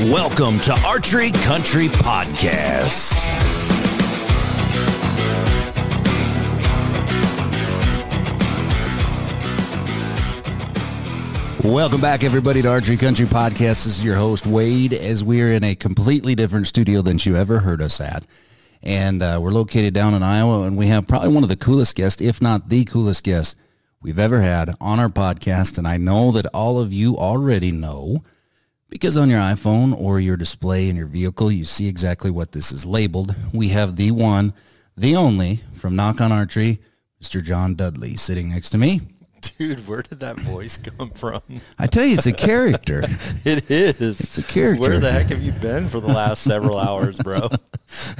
Welcome to Archery Country Podcast. Welcome back, everybody, to Archery Country Podcast. This is your host, Wade, as we're in a completely different studio than you ever heard us at. And we're located down in Iowa, and we have probably one of the coolest guests, if not the coolest guest we've ever had on our podcast. And I know that all of you already know, because on your iPhone or your display in your vehicle, you see exactly what this is labeled. We have the one, the only, from Nock On Archery, Mr. John Dudley, sitting next to me. Dude, where did that voice come from? I tell you, it's a character. It is. It's a character. Where the heck have you been for the last several hours, bro?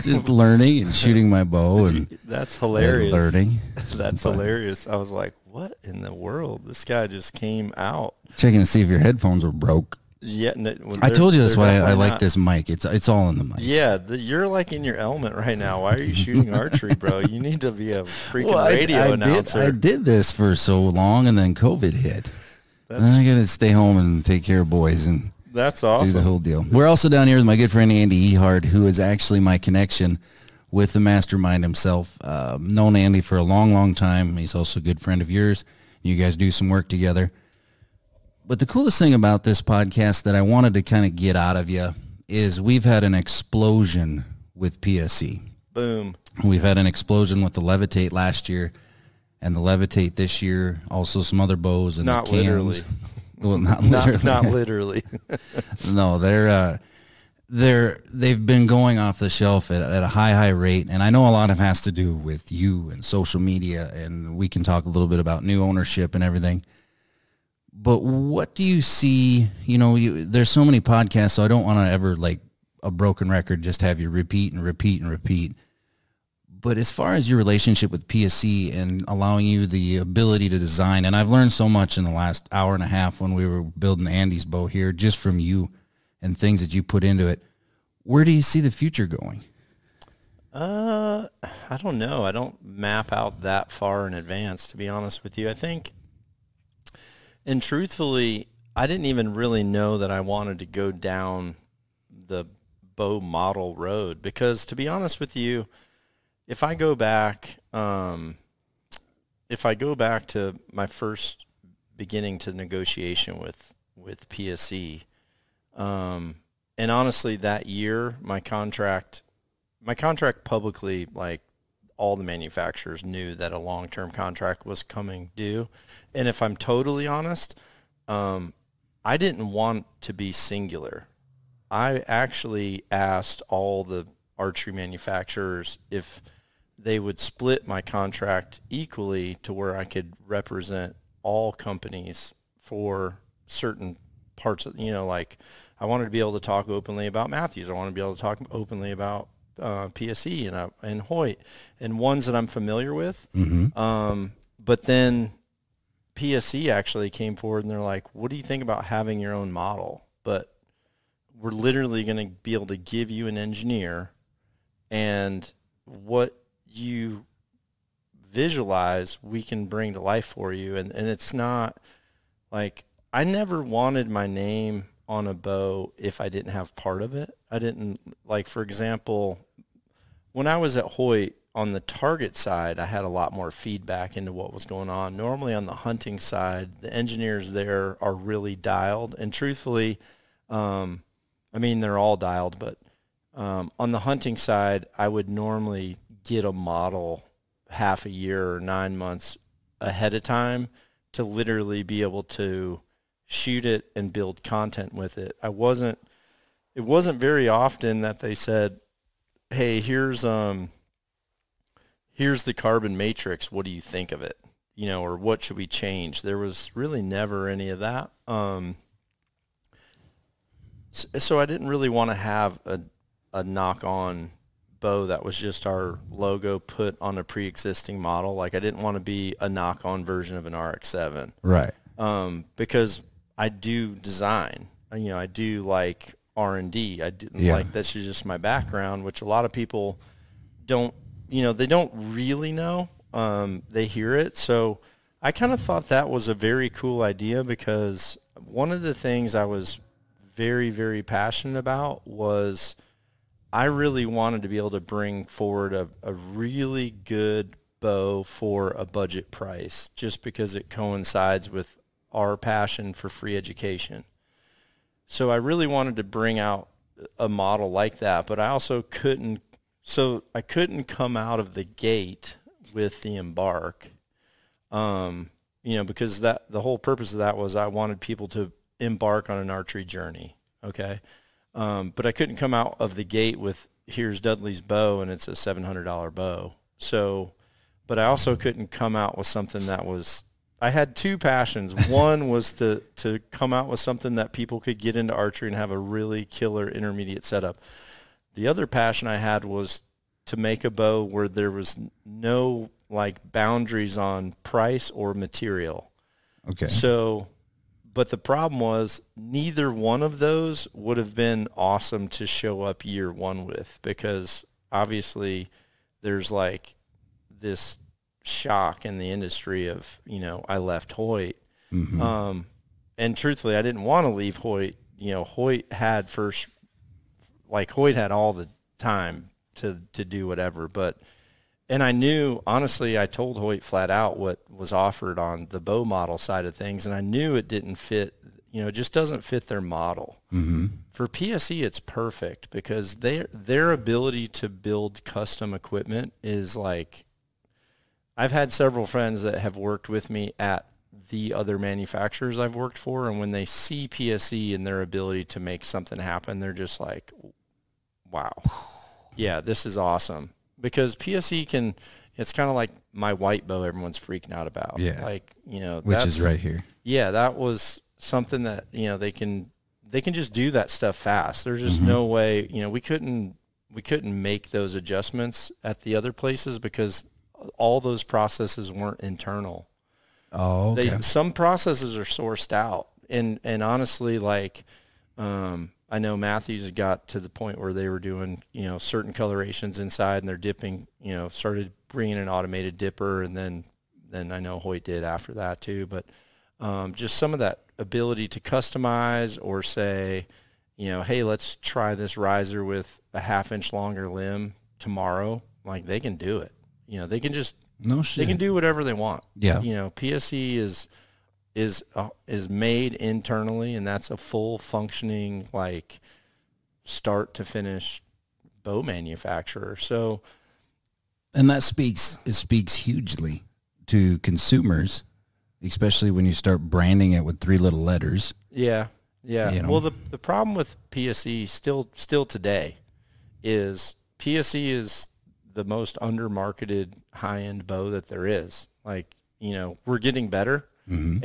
Just learning and shooting my bow. And that's hilarious. And learning. That's hilarious. I was like, what in the world? This guy just came out. Checking to see if your headphones were broke. Yeah, I told you that's why I like this mic. It's all in the mic. Yeah, you're like in your element right now. Why are you shooting archery, bro? You need to be a freaking radio announcer. I did this for so long, and then COVID hit. Then I got to stay home and take care of boys, and that's awesome. Do the whole deal. We're also down here with my good friend Andy Ehart, who is actually my connection with the mastermind himself. Known Andy for a long, long time. He's also a good friend of yours. You guys do some work together. But the coolest thing about this podcast that I wanted to kind of get out of you is we've had an explosion with PSE. Boom. We've had an explosion with the Levitate last year and the Levitate this year, also some other bows and not the cams. Literally. Well, not literally. Not literally. No, they've been going off the shelf at a high rate, and I know a lot of it has to do with you and social media, and we can talk a little bit about new ownership and everything. But what do you see, there's so many podcasts, so I don't want to ever, like a broken record, just have you repeat and repeat and repeat. But as far as your relationship with PSE and allowing you the ability to design, and I've learned so much in the last hour and a half when we were building Andy's bow here, just from you and things that you put into it, where do you see the future going? I don't know. I don't map out that far in advance, to be honest with you. I think... And truthfully, I didn't even really know that I wanted to go down the bow model road because, to be honest with you, if I go back to my first beginning to negotiation with PSE, and honestly, that year my contract publicly, like, all the manufacturers knew that a long-term contract was coming due. And if I'm totally honest, I didn't want to be singular. I actually asked all the archery manufacturers if they would split my contract equally to where I could represent all companies for certain parts of, like I wanted to be able to talk openly about Matthews. I wanted to be able to talk openly about PSE and Hoyt and ones that I'm familiar with. Mm-hmm. But then PSE actually came forward and they're like, what do you think about having your own model? But we're literally going to be able to give you an engineer, and what you visualize we can bring to life for you. And it's not like, I never wanted my name on a bow if I didn't have part of it. I didn't, like, for example, when I was at Hoyt, on the target side, I had a lot more feedback into what was going on. Normally on the hunting side, the engineers there are really dialed. And truthfully, they're all dialed, but on the hunting side, I would normally get a model half a year or 9 months ahead of time to literally be able to shoot it and build content with it. It wasn't very often that they said, hey, here's the carbon matrix, what do you think of it? Or what should we change? There was really never any of that. So I didn't really want to have a knock-on bow that was just our logo put on a pre-existing model. Like, I didn't want to be a knock-on version of an RX-7. Right. Because I do design. I do like R&D. Like, that's just my background, which a lot of people don't, they don't really know. They hear it. So I kind of thought that was a very cool idea, because one of the things I was very, very passionate about was I really wanted to be able to bring forward a really good bow for a budget price, just because it coincides with our passion for free education. So I really wanted to bring out a model like that, but I also couldn't come out of the gate with the Embark, because the whole purpose of that was I wanted people to embark on an archery journey. Okay. But I couldn't come out of the gate with, here's Dudley's bow and it's a $700 bow. So, but I also couldn't come out with something that was, I had two passions. One was to come out with something that people could get into archery and have a really killer intermediate setup. The other passion I had was to make a bow where there was no like boundaries on price or material. Okay. So, but the problem was neither one of those would have been awesome to show up year one with, because obviously there's like this shock in the industry of, I left Hoyt. Mm-hmm. And truthfully, I didn't want to leave Hoyt. Hoyt had Hoyt had all the time to do whatever, and I knew, honestly, I told Hoyt flat out what was offered on the bow model side of things, and I knew it didn't fit, it just doesn't fit their model. Mm-hmm. For PSE, it's perfect because their ability to build custom equipment is like, I've had several friends that have worked with me at the other manufacturers I've worked for, and when they see PSE and their ability to make something happen, they're just like, wow, yeah, this is awesome. Because PSE it's kind of like my white bow everyone's freaking out about. Yeah. Like, which is right here. Yeah, that was something that, they can just do that stuff fast. There's just no way, we couldn't make those adjustments at the other places because all those processes weren't internal. Oh, okay. Some processes are sourced out. And honestly, like, I know Matthews got to the point where they were doing, certain colorations inside, and they're dipping, started bringing an automated dipper, and then I know Hoyt did after that too. But just some of that ability to customize or say, hey, let's try this riser with a 1/2 inch longer limb tomorrow. Like, they can do it. They can just, no shit. They can do whatever they want. Yeah. PSE is made internally, and that's a full functioning, like, start to finish bow manufacturer. So, and it speaks hugely to consumers, especially when you start branding it with 3 little letters. Yeah. Well, the problem with PSE still today is PSE is the most under-marketed high-end bow that there is. Like, we're getting better. Mm-hmm.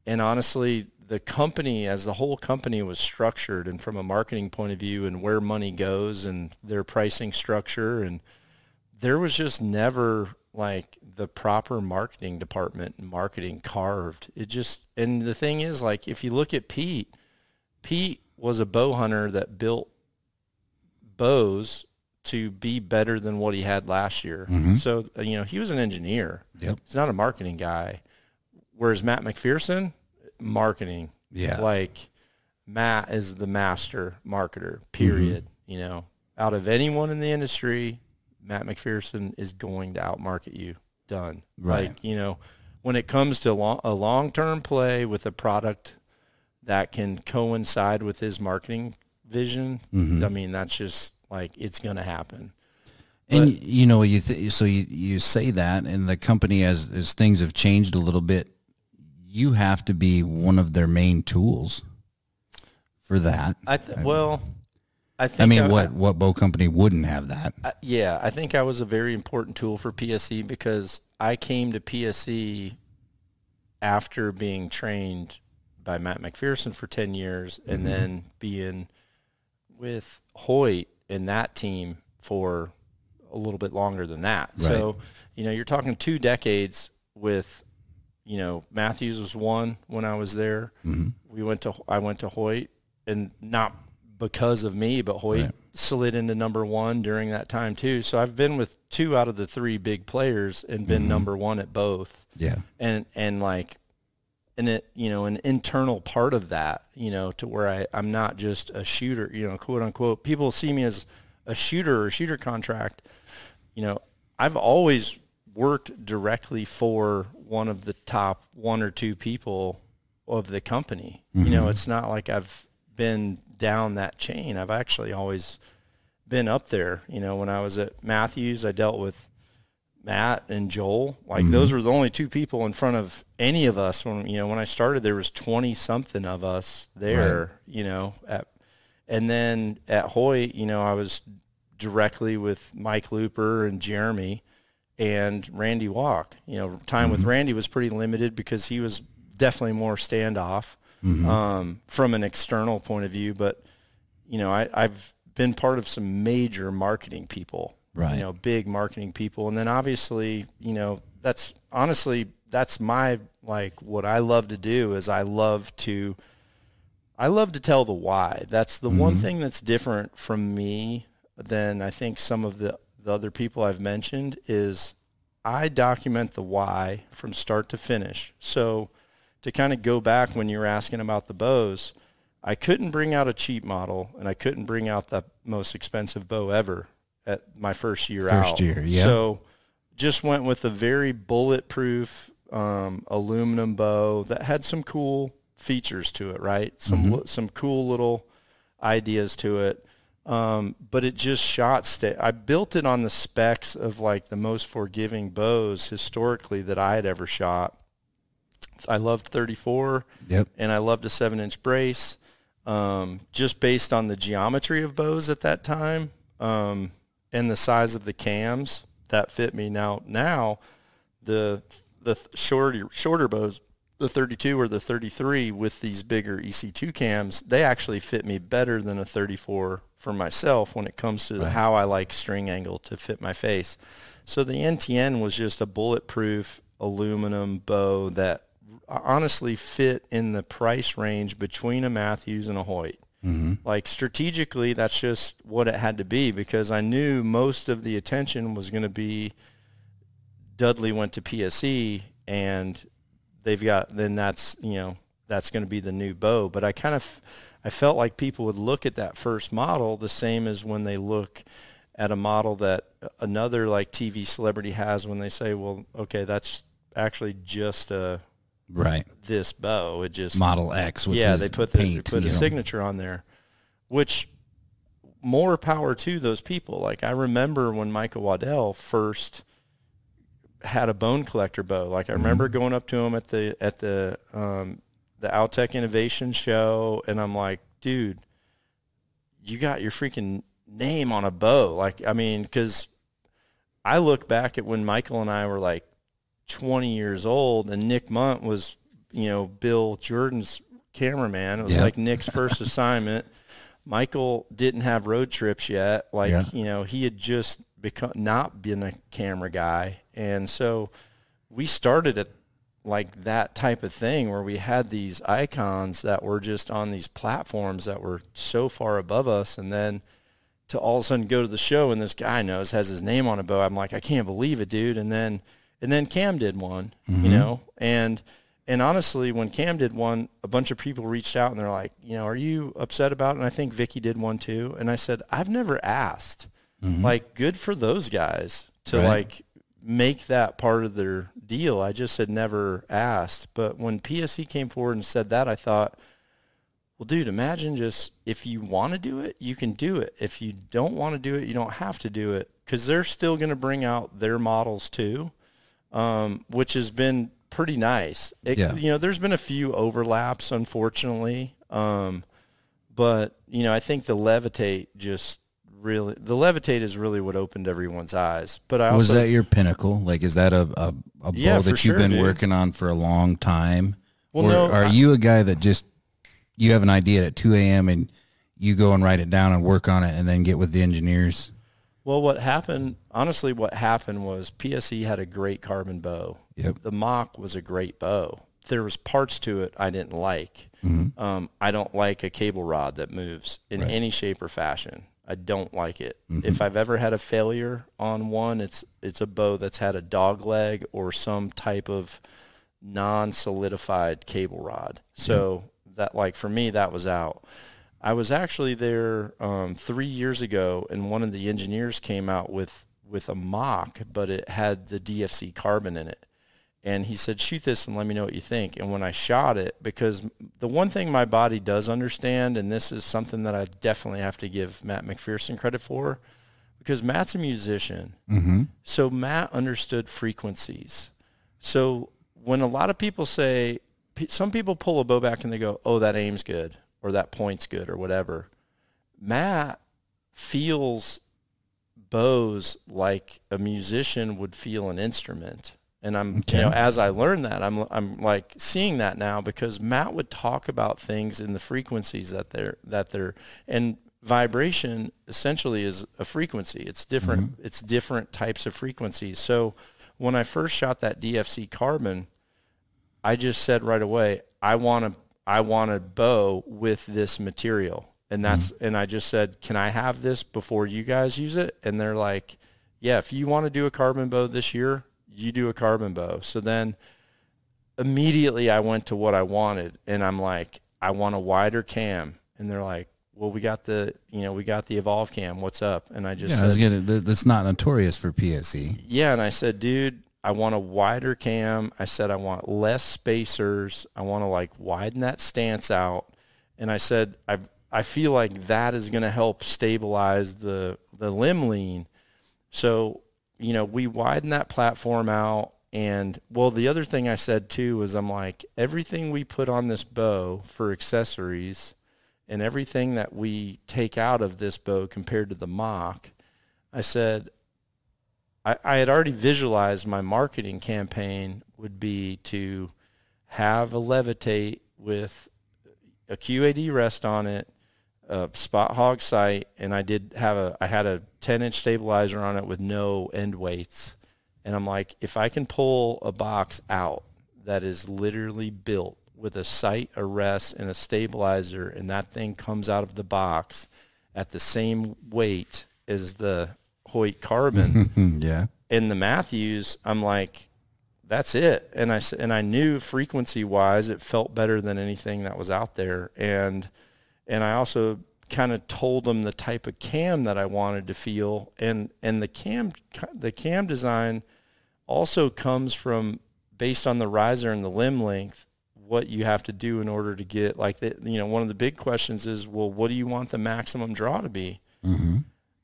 And honestly, the company, as the whole company was structured, and from a marketing point of view and where money goes and their pricing structure, and there was just never like the proper marketing department and marketing carved. And the thing is, like, if you look at Pete was a bow hunter that built bows to be better than what he had last year. Mm-hmm. So, he was an engineer. Yep. He's not a marketing guy. Whereas Matt McPherson, marketing. Yeah. Like, Matt is the master marketer, period. Mm-hmm. Out of anyone in the industry, Matt McPherson is going to outmarket you. Done. Right. Like, when it comes to a long-term play with a product that can coincide with his marketing vision, I mean, that's just, like, it's going to happen. And, you say that, and the company, as things have changed a little bit, you have to be one of their main tools for that. What bow company wouldn't have that? I think I was a very important tool for PSE because I came to PSE after being trained by Matt McPherson for 10 years and then being with Hoyt and that team for a little bit longer than that. Right. So, you're talking 2 decades with, Matthews was 1 when I was there. Mm-hmm. I went to Hoyt, and not because of me, but Hoyt slid into number 1 during that time too. So I've been with 2 out of the 3 big players and been number 1 at both. Yeah. And like, an internal part of that, to where I'm not just a shooter, quote unquote. People see me as a shooter or shooter contract. I've always worked directly for one of the top 1 or 2 people of the company. It's not like I've been down that chain. I've actually always been up there. When I was at Matthews, I dealt with Matt and Joel. Like those were the only 2 people in front of any of us. When I started, there was 20 something of us there, and then at Hoyt, I was directly with Mike Looper and Jeremy and Randy Walk. Time with Randy was pretty limited because he was definitely more standoff from an external point of view. But, I've been part of some major marketing people, big marketing people. And then obviously, that's my, like, what I love to do is I love to tell the why. That's the one thing that's different from me than I think some of the other people I've mentioned is I document the why from start to finish. So to kind of go back when you were asking about the bows, I couldn't bring out a cheap model and I couldn't bring out the most expensive bow ever at my first year out. So just went with a very bulletproof aluminum bow that had some cool features to it, right? Some cool little ideas to it. But it just shot I built it on the specs of like the most forgiving bows historically that I had ever shot. I loved 34 and I loved a 7-inch brace, just based on the geometry of bows at that time, and the size of the cams that fit me. Now the shorter bows, the 32 or the 33 with these bigger EC2 cams, they actually fit me better than a 34 for myself when it comes to how I like string angle to fit my face. So the NTN was just a bulletproof aluminum bow that honestly fit in the price range between a Matthews and a Hoyt. Like strategically, that's just what it had to be because I knew most of the attention was going to be Dudley went to PSE and that's going to be the new bow. But I felt like people would look at that first model the same as when they look at a model that another like TV celebrity has when they say, well, okay, that's actually just this bow. It just Model X with they put a signature on there, which more power to those people. Like I remember when Micah Waddell first had a bone collector bow. Like I remember going up to him at the Outtech Innovation show, and I'm like, dude, you got your freaking name on a bow. Like, I mean, because I look back at when Michael and I were like 20 years old, and Nick Munt was, Bill Jordan's cameraman. It was like Nick's first assignment. Michael didn't have road trips yet. Like, he had just not been a camera guy. And so we started at like that type of thing where we had these icons that were just on these platforms that were so far above us. And then to all of a sudden go to the show and this guy has his name on a bow. I'm like, I can't believe it, dude. And then Cam did one, and honestly, when Cam did one, a bunch of people reached out and they're like, are you upset about it? And I think Vicky did one too. And I said, I've never asked. Like, good for those guys to like make that part of their deal. I just had never asked. But when PSE came forward and said that, I thought, well, dude, imagine just if you want to do it, you can do it. If you don't want to do it, you don't have to do it, because they're still going to bring out their models too, which has been pretty nice. There's been a few overlaps, unfortunately, but I think the Levitate is really what opened everyone's eyes. But was that your pinnacle? Like, is that a bow that you've been working on for a long time? Well, or are you a guy that just, you have an idea at 2 a.m. and you go and write it down and work on it and then get with the engineers? Well, what happened was PSE had a great carbon bow. The Mock was a great bow. There was parts to it I didn't like. I don't like a cable rod that moves in any shape or fashion. I don't like it. If I've ever had a failure on one, it's a bow that's had a dog leg or some type of non-solidified cable rod. So that, like, for me, that was out. I was actually there 3 years ago, and one of the engineers came out with a mock, but it had the DFC carbon in it. And he said, shoot this and let me know what you think. And when I shot it, because the one thing my body does understand, and this is something that I definitely have to give Matt McPherson credit for, because Matt's a musician. So Matt understood frequencies. So when a lot of people say, some people pull a bow back and they go, oh, that aim's good, or that point's good, or whatever. Matt feels bows like a musician would feel an instrument. And I'm, you know, as I learned that, I'm like seeing that now, because Matt would talk about things in the frequencies that they're, and vibration essentially is a frequency. It's different. It's different types of frequencies. So when I first shot that DFC carbon, I just said right away, I want a bow with this material. And that's, and I just said, can I have this before you guys use it? And they're like, yeah, if you want to do a carbon bow this year, you do a carbon bow. So then immediately I went to what I wanted, and I'm like, I want a wider cam. And they're like, well, we got the Evolve cam. What's up? And I just said, that's not notorious for PSE. Yeah. And I said, dude, I want a wider cam. I said, I want less spacers. I want to like widen that stance out. And I said, I feel like that is going to help stabilize the limb lean. So, you know, we widen that platform out. And, well, the other thing I said, too, was I'm like, everything we put on this bow for accessories and everything that we take out of this bow compared to the mock, I said, I had already visualized my marketing campaign would be to have a Levitate with a QAD rest on it, a spot hog sight, and I had a 10-inch stabilizer on it with no end weights. And I'm like, if I can pull a box out that is literally built with a sight, a rest, and a stabilizer, and that thing comes out of the box at the same weight as the Hoyt carbon and the Matthews, I'm like, that's it. And I knew frequency-wise it felt better than anything that was out there. And I also kind of told them the type of cam that I wanted to feel. And the cam design also comes from, based on the riser and the limb length, what you have to do in order to get, like, one of the big questions is, well, what do you want the maximum draw to be?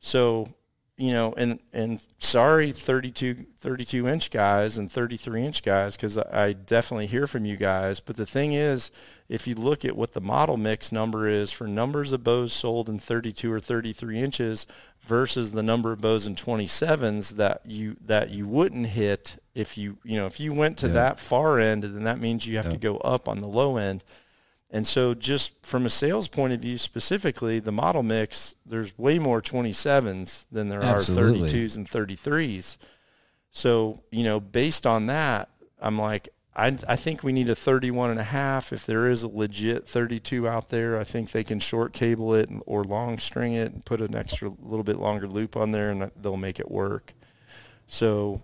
So, you know, and sorry, 32-inch guys and 33-inch guys, because I definitely hear from you guys. But the thing is, if you look at what the model mix number is for numbers of bows sold in 32 or 33 inches versus the number of bows in 27s that you wouldn't hit if you went to that far end, then that means you have to go up on the low end. And so just from a sales point of view specifically, the model mix, there's way more 27s than there are 32s and 33s. So, you know, based on that, I'm like, I think we need a 31.5. If there is a legit 32 out there, I think they can short cable it or long string it and put an extra little bit longer loop on there, and they'll make it work. So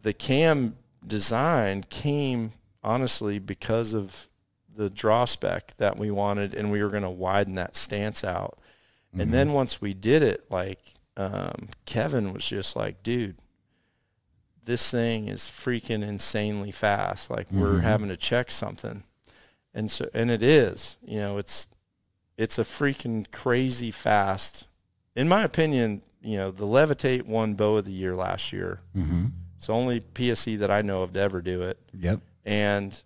the cam design came, honestly, because of the draw spec that we wanted, and we were going to widen that stance out. And then once we did it, like, Kevin was just like, dude, this thing is freaking insanely fast. Like, we're having to check something. And so, and it is, you know, it's a freaking crazy fast. In my opinion, you know, the Levitate won Bow of the Year last year. It's the only PSE that I know of to ever do it. And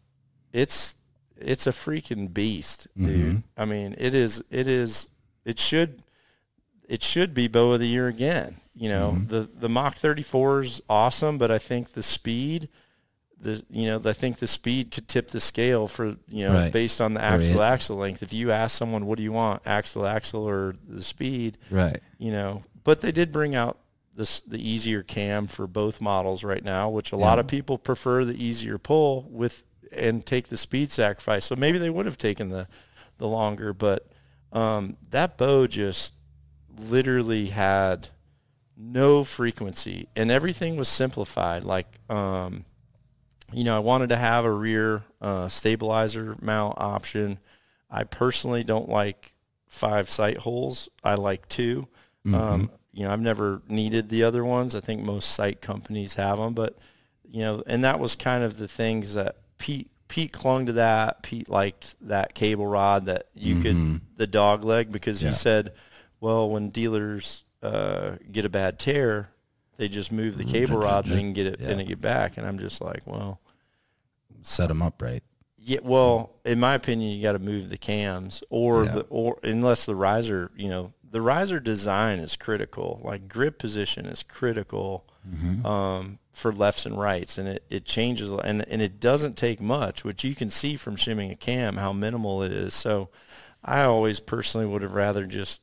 it's a freaking beast, dude. I mean, it should be Bow of the Year again. You know, the Mach 34 is awesome, but I think the speed, I think the speed could tip the scale for, based on the axle length. If you ask someone, what do you want, axle or the speed? You know, but they did bring out the easier cam for both models right now, which a lot of people prefer the easier pull and take the speed sacrifice. So maybe they would have taken the longer, but that bow just literally had no frequency, and everything was simplified. Like, I wanted to have a rear stabilizer mount option. I personally don't like 5 sight holes. I like 2. I've never needed the other ones. I think most sight companies have them, but and that was kind of the things that Pete clung to that. Pete liked that cable rod that you could, the dog leg, because he said, well, when dealers get a bad tear, they just move the cable rod and they can get it and get back. And I'm just like, well, set them up right. Yeah. Well, in my opinion, you got to move the cams or unless the riser, the riser design is critical. Like grip position is critical for lefts and rights, and it changes, and it doesn't take much, which you can see from shimming a cam how minimal it is. So I always personally would have rather just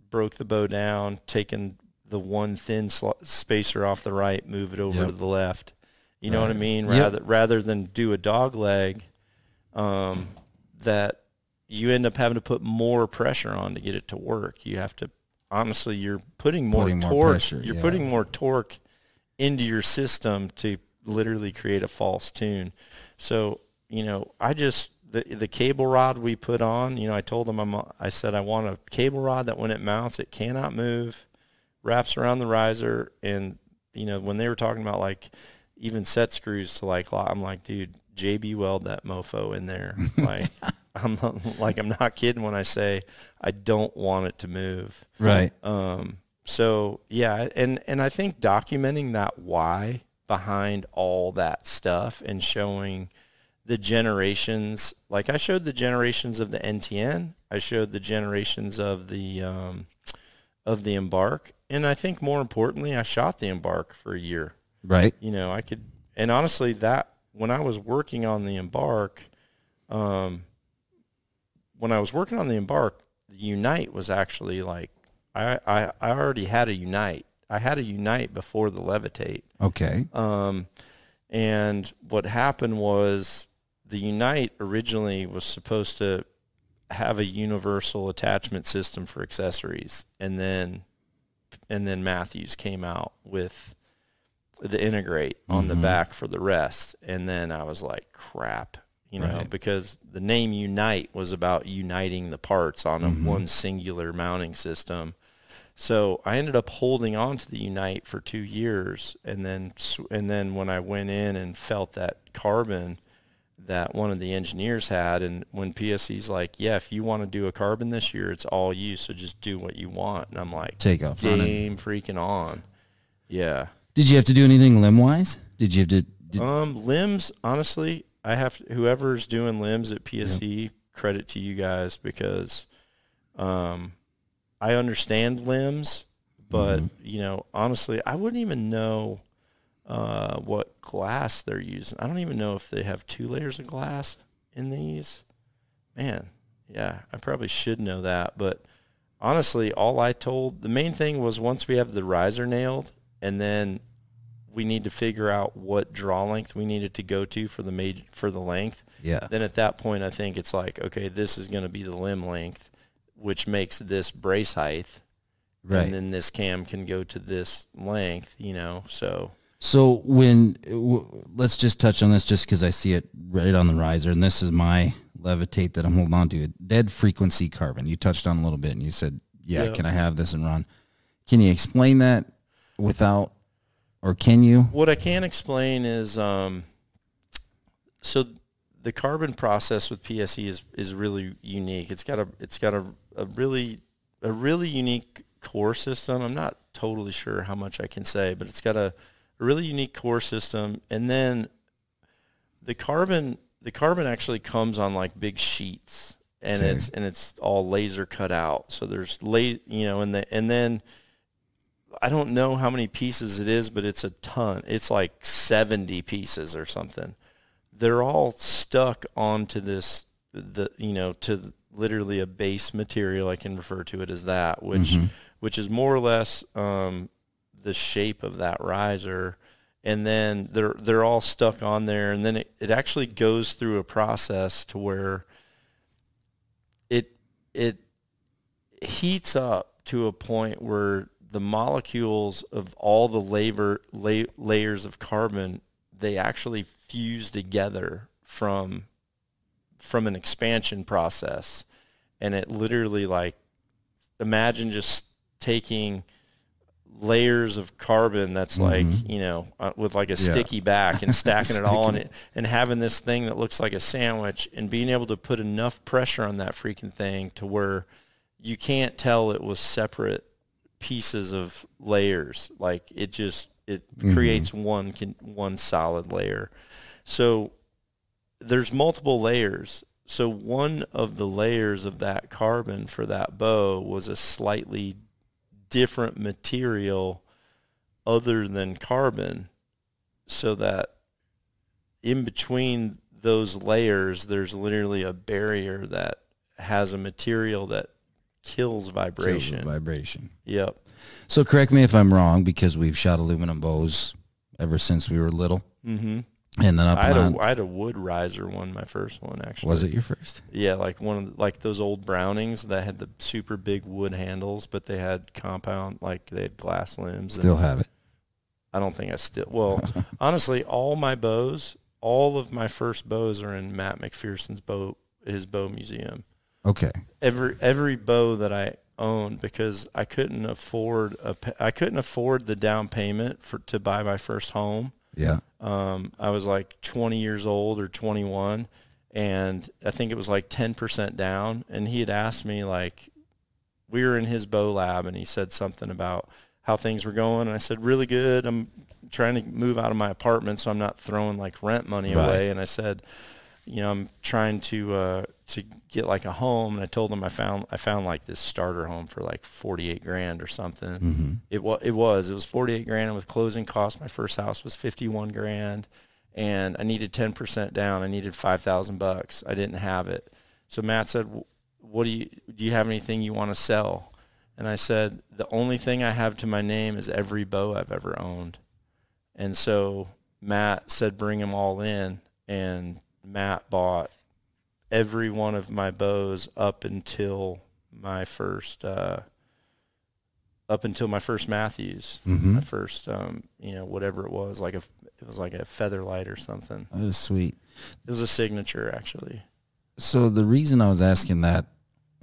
broke the bow down, taken the one thin spacer off the right, move it over to the left. You know what I mean? Rather than do a dog leg that you end up having to put more pressure on to get it to work. You have to, honestly, you're putting more torque. Pressure, you're putting more torque into your system to literally create a false tune. So, the cable rod we put on, I told them, I said, I want a cable rod that when it mounts, it cannot move, wraps around the riser. And, when they were talking about like even set screws to I'm like, dude, JB weld that mofo in there. Like, I'm not kidding when I say I don't want it to move. Right. So yeah, and I think documenting that why behind all that stuff and showing the generations, like I showed the generations of the NTN, I showed the generations of the Embark, and I think more importantly, I shot the Embark for a year. Right. I could, and honestly, that when I was working on the Embark, the Unite was actually like, I already had a Unite. I had a Unite before the Levitate. Okay. And what happened was the Unite originally was supposed to have a universal attachment system for accessories, and then Matthews came out with the Integrate on the back for the rest, and then I was like, crap. Because the name Unite was about uniting the parts on one singular mounting system. So I ended up holding on to the Unite for 2 years, and then when I went in and felt that carbon that one of the engineers had, and when PSE's like, yeah, if you want to do a carbon this year, it's all you, so just do what you want. And I'm like, take off, game freaking on. Yeah. Did you have to do anything limb-wise? Did you have to? Limbs, honestly, whoever's doing limbs at PSE, credit to you guys, because I understand limbs, but honestly, I wouldn't even know what glass they're using. I don't even know if they have 2 layers of glass in these. Man, yeah, I probably should know that, but honestly, the main thing was once we have the riser nailed, and then we need to figure out what draw length we needed to go to for the length. Yeah. Then at that point, I think it's like, okay, this is going to be the limb length, which makes this brace height. Right. And then this cam can go to this length, so. So let's just touch on this just because I see it right on the riser, and this is my Levitate that I'm holding on to, dead frequency carbon. You touched on a little bit, and you said, can I have this and run? Can you explain that or can you? What I can explain is, so the carbon process with PSE is really unique. It's got a really unique core system. I'm not totally sure how much I can say, but it's got a really unique core system. And then the carbon actually comes on like big sheets, and it's all laser cut out. So there's and then I don't know how many pieces it is, but it's a ton. It's like 70 pieces or something. They're all stuck onto to literally a base material. I can refer to it as that, which is more or less the shape of that riser. And then they're all stuck on there, and then it actually goes through a process to where it heats up to a point where the molecules of all the layers of carbon, they actually fuse together from an expansion process. And it literally, like, imagine just taking layers of carbon that's like, you know, with like a sticky back and stacking it all on it and having this thing that looks like a sandwich and being able to put enough pressure on that freaking thing to where you can't tell it was separate pieces of layers. Like, it creates one solid layer. So there's multiple layers. So one of the layers of that carbon for that bow was a slightly different material other than carbon, so that in between those layers there's literally a barrier that has a material that kills vibration. Yep. So correct me if I'm wrong, because we've shot aluminum bows ever since we were little. Mm-hmm. And then I had a wood riser one, my first one, actually. Was it your first? Yeah, like like those old Brownings that had the super big wood handles, but they had compound, like they had glass limbs. Still have it? I don't think I still. Well, honestly, all of my first bows are in Matt McPherson's his bow museum. Okay. Every bow that I owned, because I couldn't afford the down payment to buy my first home. Yeah. I was like 20 years old or 21, and I think it was like 10% down. And he had asked me, like, we were in his bow lab, and he said something about how things were going. And I said, really good. I'm trying to move out of my apartment, so I'm not throwing like rent money away. And I said, you know, I'm trying to get like a home. And I told him I found like this starter home for like $48,000 or something. Mm-hmm. It was $48,000, and with closing costs, my first house was $51,000, and I needed 10% down. I needed $5,000. I didn't have it. So Matt said, do you have anything you want to sell? And I said, the only thing I have to my name is every bow I've ever owned. And so Matt said, bring them all in. And Matt bought every one of my bows up until my first Matthews, my first, whatever it was like a Featherlight or something. That is sweet. It was a signature, actually. So the reason I was asking that,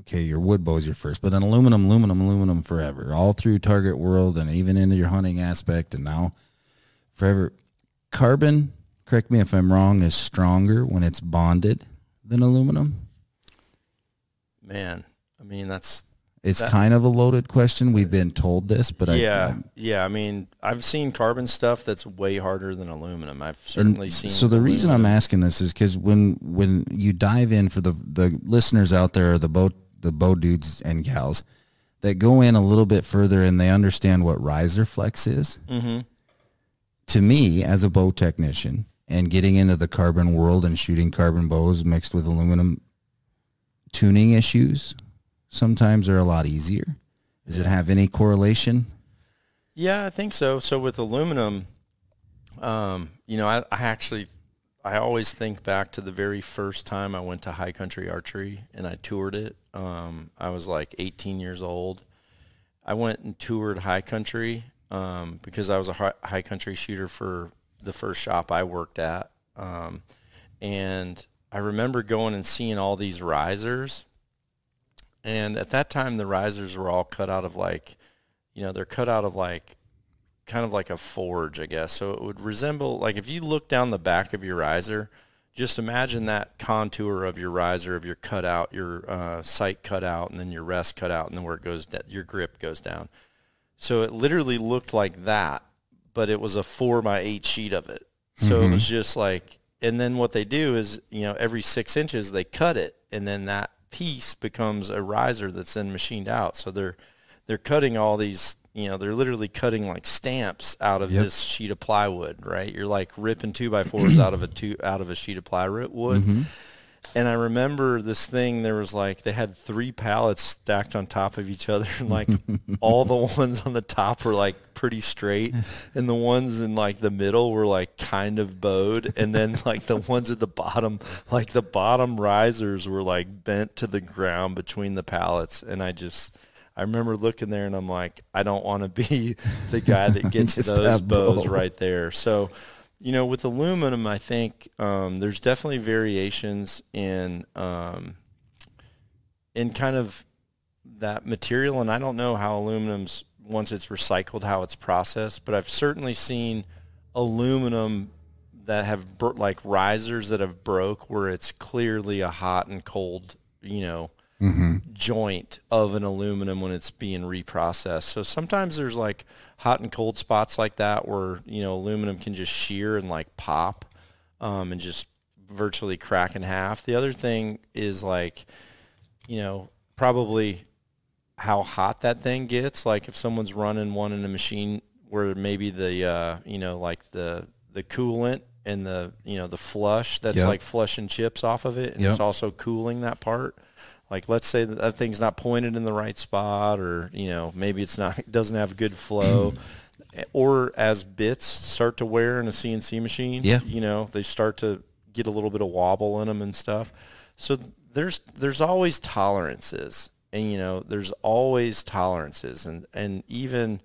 okay, your wood bow is your first, but then aluminum forever, all through Target World and even into your hunting aspect, and now forever. Carbon, correct me if I'm wrong, is stronger when it's bonded than aluminum? Man, I mean, it's kind of a loaded question. We've been told this, but I mean, I've seen carbon stuff that's way harder than aluminum. I've certainly seen. So the reason I'm asking this is because when you dive in, for the listeners out there, the bow dudes and gals that go in a little bit further and they understand what riser flex is. Mm-hmm. To me, as a bow technician, and getting into the carbon world and shooting carbon bows mixed with aluminum, tuning issues sometimes are a lot easier. Does it have any correlation? Yeah, I think so. So with aluminum, I always think back to the very first time I went to High Country Archery and I toured it. I was like 18 years old. I went and toured High Country because I was a high country shooter for the first shop I worked at. And I remember going and seeing all these risers. And at that time, the risers were all cut out of they're cut out of kind of like a forge, I guess. So it would resemble, like if you look down the back of your riser, just imagine that contour of your riser, of your cutout, your sight cut out, and then your rest cut out, and then where it goes, your grip goes down. So it literally looked like that, but it was a 4x8 sheet of it. So it was just like, and then what they do is, every 6 inches they cut it, and then that piece becomes a riser that's then machined out. So they're cutting all these, they're literally cutting like stamps out of this sheet of plywood, right? You're like ripping 2x4s out of a sheet of plywood. Mm-hmm. And I remember this thing, they had 3 pallets stacked on top of each other, and like all the ones on the top were like pretty straight, and the ones in like the middle were like kind of bowed, and then like the ones at the bottom, like the bottom risers were like bent to the ground between the pallets. And I remember looking there and I'm like, I don't want to be the guy that gets those bows right there. So You know, with aluminum, I think there's definitely variations in kind of that material, and I don't know how aluminum's, once it's recycled, how it's processed, but I've certainly seen aluminum that have like risers that have broke where it's clearly a hot and cold, you know, joint of an aluminum when it's being reprocessed. So sometimes there's like hot and cold spots like that where, you know, aluminum can just shear and like pop and just virtually crack in half. The other thing is like, you know, probably how hot that thing gets. Like if someone's running one in a machine where maybe the, you know, like the coolant and the, you know, the flush that's like flushing chips off of it, and it's also cooling that part. Like let's say that thing's not pointed in the right spot, or, you know, maybe it's not, it doesn't have good flow, or as bits start to wear in a CNC machine, you know, they start to get a little bit of wobble in them and stuff. So there's always tolerances, and, you know, there's always tolerances, and even,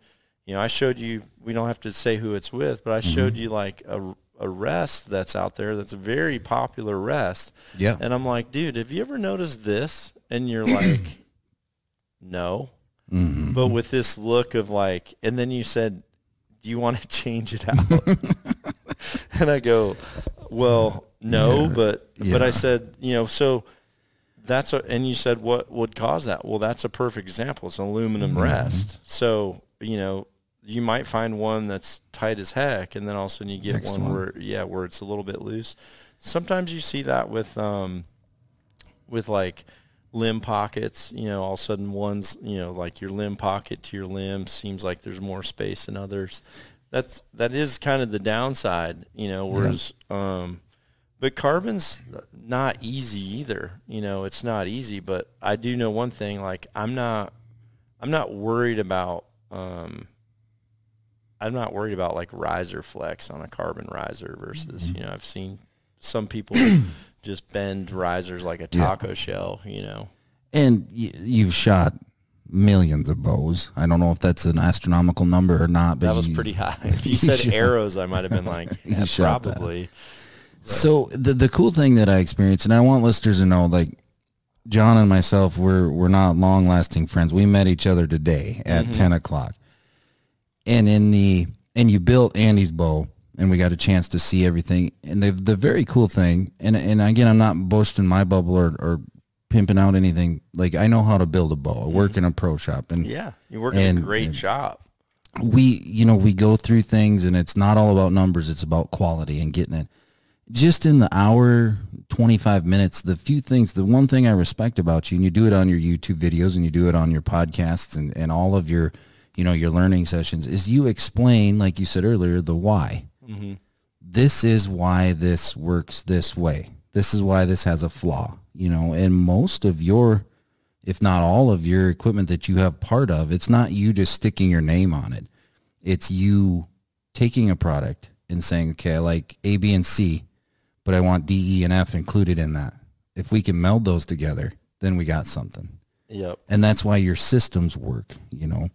you know, I showed you, we don't have to say who it's with, but I showed you like a rest that's out there that's a very popular rest. Yeah. And I'm like, dude, have you ever noticed this? And you're like, no. But with this look of like, and then you said, do you want to change it out? And I go, well, no, but I said, you know, so that's and you said, what would cause that? Well, that's a perfect example. It's an aluminum rest. So, you know, you might find one that's tight as heck, and then all of a sudden you get one where it's a little bit loose. Sometimes you see that with like limb pockets. You know, all of a sudden one's, you know, like your limb pocket to your limb seems like there's more space than others. That is kind of the downside, you know. Whereas, but carbon's not easy either. You know, it's not easy. But I do know one thing. Like I'm not worried about. I'm not worried about like riser flex on a carbon riser versus, you know, I've seen some people just bend risers like a taco shell, you know. And you've shot millions of bows. I don't know if that's an astronomical number or not, but that was pretty high. If you said arrows, I might have been like, yeah, probably. So the cool thing that I experienced, and I want listeners to know, like John and myself, we're not long lasting friends. We met each other today at 10 o'clock. And you built Andy's bow, and we got a chance to see everything. And the very cool thing, and again, I'm not boasting my bubble or pimping out anything. Like, I know how to build a bow. I work in a pro shop, and you work in a great shop. We go through things, and it's not all about numbers. It's about quality and getting it. Just in the hour, 25 minutes, the one thing I respect about you, and you do it on your YouTube videos, and you do it on your podcasts, and all of your, you know, your learning sessions, is you explain, like you said earlier, the why. This is why this works this way. This is why this has a flaw, you know. And most of your, if not all of your equipment that you have part of, it's not you just sticking your name on it. It's you taking a product and saying, okay, I like A, B, and C, but I want D, E, and F included in that. If we can meld those together, then we got something. Yep. And that's why your systems work, you know.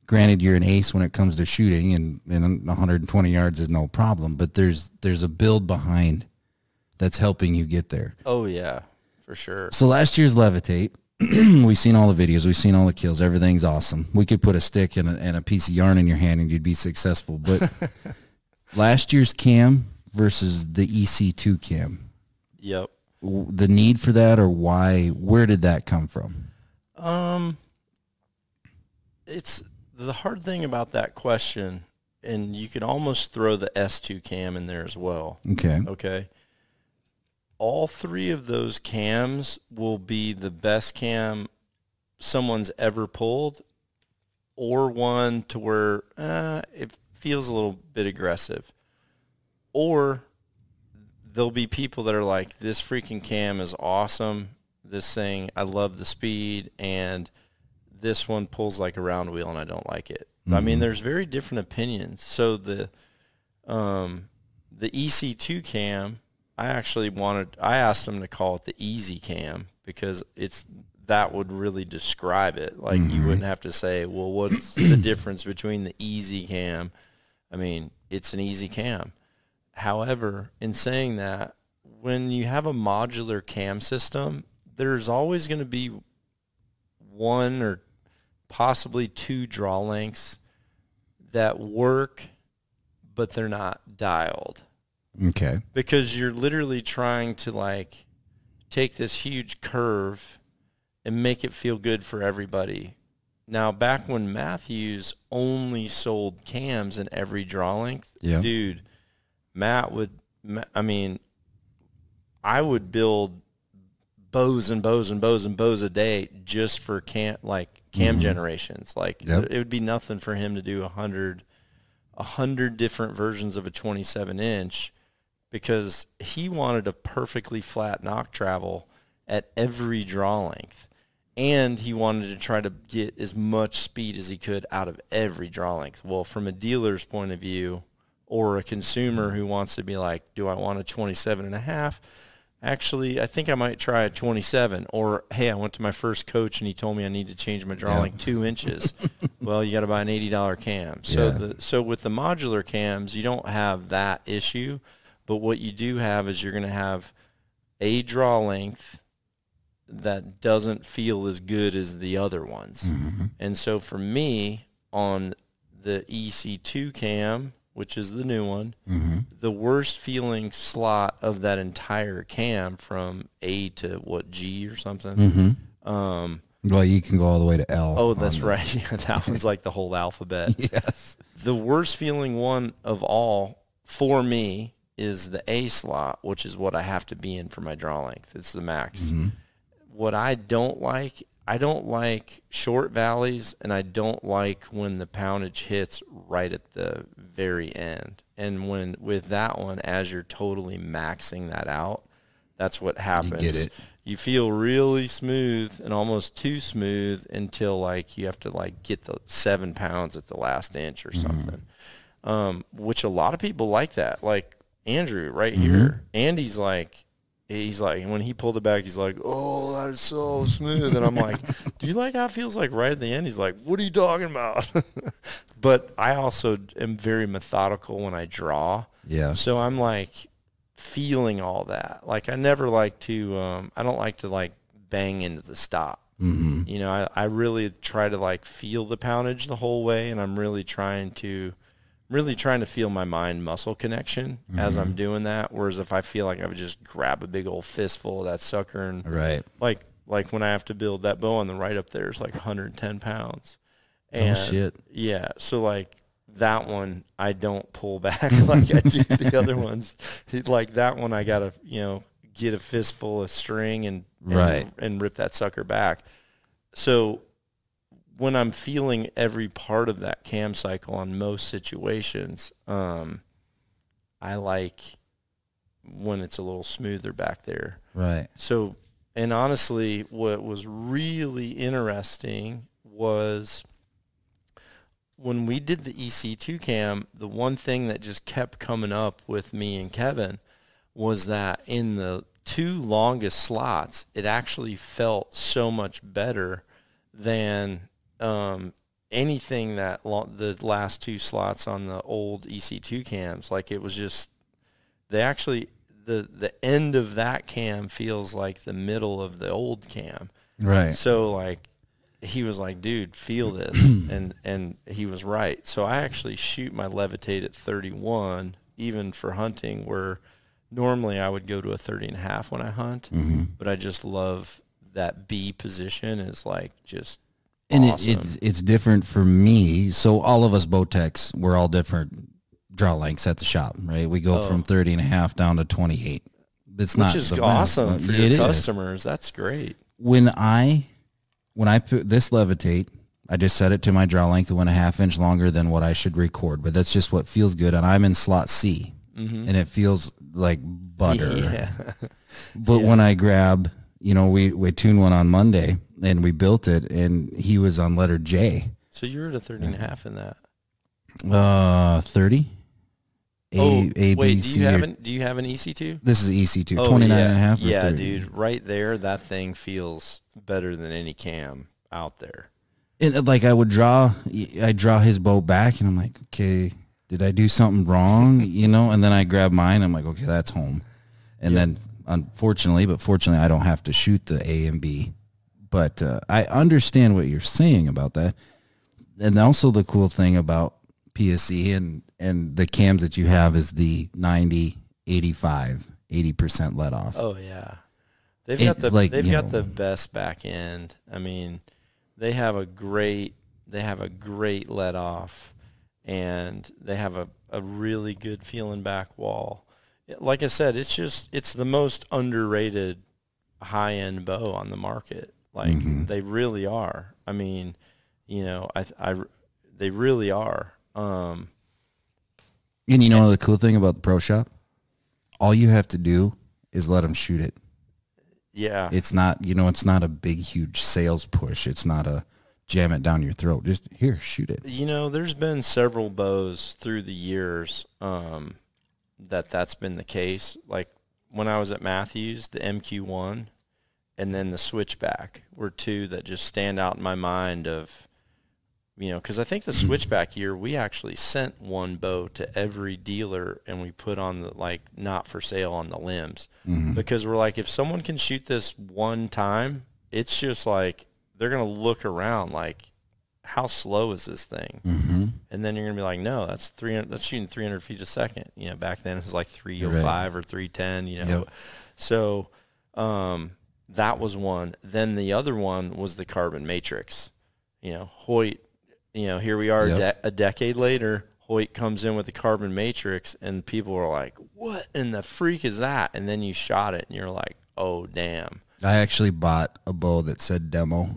Granted, you're an ace when it comes to shooting, and 120 yards is no problem, but there's a build behind that's helping you get there. Oh, yeah, for sure. So last year's Levitate, we've seen all the videos, we've seen all the kills, everything's awesome. We could put a stick and a piece of yarn in your hand and you'd be successful. But last year's cam versus the EC2 cam. Yep. The need for that, or why, where did that come from? It's the hard thing about that question, and you can almost throw the S2 cam in there as well. Okay. All three of those cams will be the best cam someone's ever pulled, or one to where it feels a little bit aggressive. Or there'll be people that are like, this freaking cam is awesome. This thing, I love the speed, and this one pulls like a round wheel and I don't like it. I mean, there's very different opinions. So the EC2 cam, I asked them to call it the easy cam, because that would really describe it. Like, you wouldn't have to say, well, what's the difference between the easy cam? I mean, it's an easy cam. However, in saying that, when you have a modular cam system, there's always going to be one or possibly two draw lengths that work, but they're not dialed. Okay. Because you're literally trying to like take this huge curve and make it feel good for everybody. Now, back when Matthews only sold cams in every draw length, dude, I would build bows and bows and bows and bows a day just for cam generations. Like it would be nothing for him to do 100 different versions of a 27-inch because he wanted a perfectly flat knock travel at every draw length. And he wanted to try to get as much speed as he could out of every draw length. Well, from a dealer's point of view or a consumer who wants to be like, do I want a 27.5? Actually, I think I might try a 27. Or, hey, I went to my first coach and he told me I need to change my draw length 2 inches. Well, you got to buy an $80 cam. So with the modular cams, you don't have that issue. But what you do have is you're going to have a draw length that doesn't feel as good as the other ones. Mm-hmm. And so for me, on the EC2 cam, which is the new one, the worst feeling slot of that entire cam from A to G or something. Well, you can go all the way to L. Oh, that's right. Yeah, that one's like the whole alphabet. Yes. The worst feeling one of all for me is the A slot, which is what I have to be in for my draw length. It's the max. Mm-hmm. What I don't like short valleys, and I don't like when the poundage hits right at the very end. And with that one, as you're totally maxing that out, that's what happens. You get it. You feel really smooth and almost too smooth until like you have to like get the 7 pounds at the last inch or something. Which a lot of people like that. Like Andrew right here. Andy's like, when he pulled it back, he's like, oh, that is so smooth. And I'm like, do you like how it feels like right at the end? He's like, what are you talking about? But I also am very methodical when I draw. Yeah. So I'm like feeling all that. Like I never like to, I don't like to like bang into the stop. Mm-hmm. You know, I really try to like feel the poundage the whole way. And I'm really trying to feel my mind-muscle connection as I'm doing that. Whereas if I feel like I would just grab a big old fistful of that sucker and like when I have to build that bow on the right up there, it's like 110 pounds. And shit. Yeah. So like that one, I don't pull back like I do the other ones. Like that one, I got to, get a fistful of string and rip that sucker back. So when I'm feeling every part of that cam cycle on most situations, I like when it's a little smoother back there. Right. So, and honestly, what was really interesting was when we did the EC2 cam, the one thing that just kept coming up with me and Kevin was that in the 2 longest slots, it actually felt so much better than anything that the last 2 slots on the old EC2 cams. Like it was just, they actually, the end of that cam feels like the middle of the old cam. Right. So like, he was like, dude, feel this. and he was right. So I actually shoot my Levitate at 31, even for hunting, where normally I would go to a 30.5 when I hunt, but I just love that B position is like just and awesome. It's different for me. So all of us bow techs, we're all different draw lengths at the shop, right? We go from 30.5 down to 28. It's Which is awesome for your customers. That's great. When I put this Levitate, I just set it to my draw length, 1.5 inch longer than what I should record, but that's just what feels good. And I'm in slot C, and it feels like butter. Yeah. But when I grab, we tuned one on Monday and we built it, and he was on letter J. So you're at a 30.5 in that. 30. Wait, do you have an EC2? This is EC2, 29.5. Yeah, 30. dude, right there, that thing feels better than any cam out there. And like I draw his bow back, and I'm like, okay, did I do something wrong? You know, and then I grab mine. I'm like, okay, that's home. And then fortunately, I don't have to shoot the A and B. But I understand what you're saying about that. And also the cool thing about PSE and the cams that you have is the 90, 85, 80% let off. Oh yeah. They've got the best back end. I mean, they have a great let off, and they have a really good feeling back wall. Like I said, it's the most underrated high end bow on the market. Like they really are. I mean, you know, they really are. And you know the cool thing about the pro shop? All you have to do is let them shoot it. Yeah. It's not, it's not a big, huge sales push. It's not a jam it down your throat. Just here, shoot it. You know, there's been several bows through the years that's been the case. Like when I was at Matthews, the MQ1 and then the Switchback were two that just stand out in my mind of, you know, because I think the Switchback year, we actually sent one bow to every dealer and we put on the, like, not for sale on the limbs. Because we're like, if someone can shoot this one time, it's just like, they're going to look around like, how slow is this thing? And then you're going to be like, no, that's shooting 300 feet a second. You know, back then it was like 305 or 310, you know. Yep. So that was one. Then the other one was the Carbon Matrix. You know, Hoyt, you know, here we are a decade later, Hoyt comes in with the Carbon Matrix, and people are like, what in the freak is that? And then you shot it, and you're like, oh, damn. I actually bought a bow that said demo.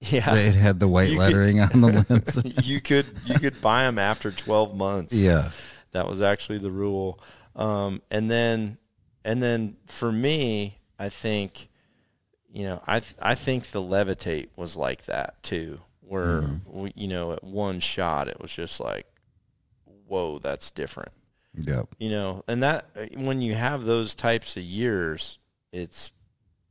Yeah. It had the white lettering on the limbs. You could buy them after 12 months. Yeah. That was actually the rule. And then for me, I think, you know, I think the Levitate was like that too, where, we, you know, at one shot, it was just like, whoa, that's different. Yep. You know, and that, when you have those types of years, it's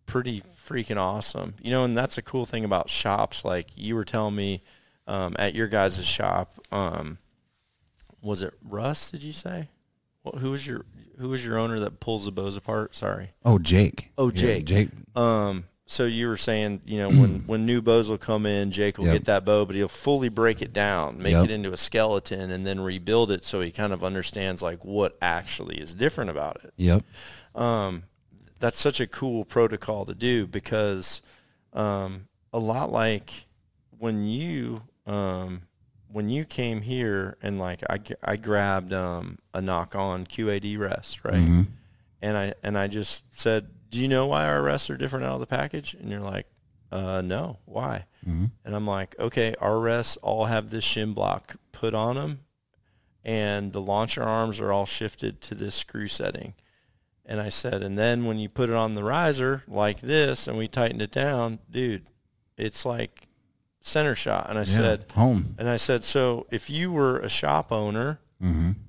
pretty freaking awesome. You know, and that's a cool thing about shops. Like you were telling me at your guys' shop, was it Russ, did you say? Well, who was your owner that pulls the bows apart? Sorry. Oh, Jake. Oh, Jake. Yeah, Jake. So you were saying, you know, when new bows will come in, Jake will get that bow, but he'll fully break it down, make it into a skeleton, and then rebuild it so he kind of understands, like, what actually is different about it. Yep. That's such a cool protocol to do because a lot like when you came here and, like, I grabbed a Nock On QAD rest, right? And I just said, do you know why our rests are different out of the package? And you're like, no, why? And I'm like, okay, our rests all have this shim block put on them, and the launcher arms are all shifted to this screw setting. And I said, and then when you put it on the riser like this and we tightened it down, dude, it's like center shot. And I said, home. And I said, so if you were a shop owner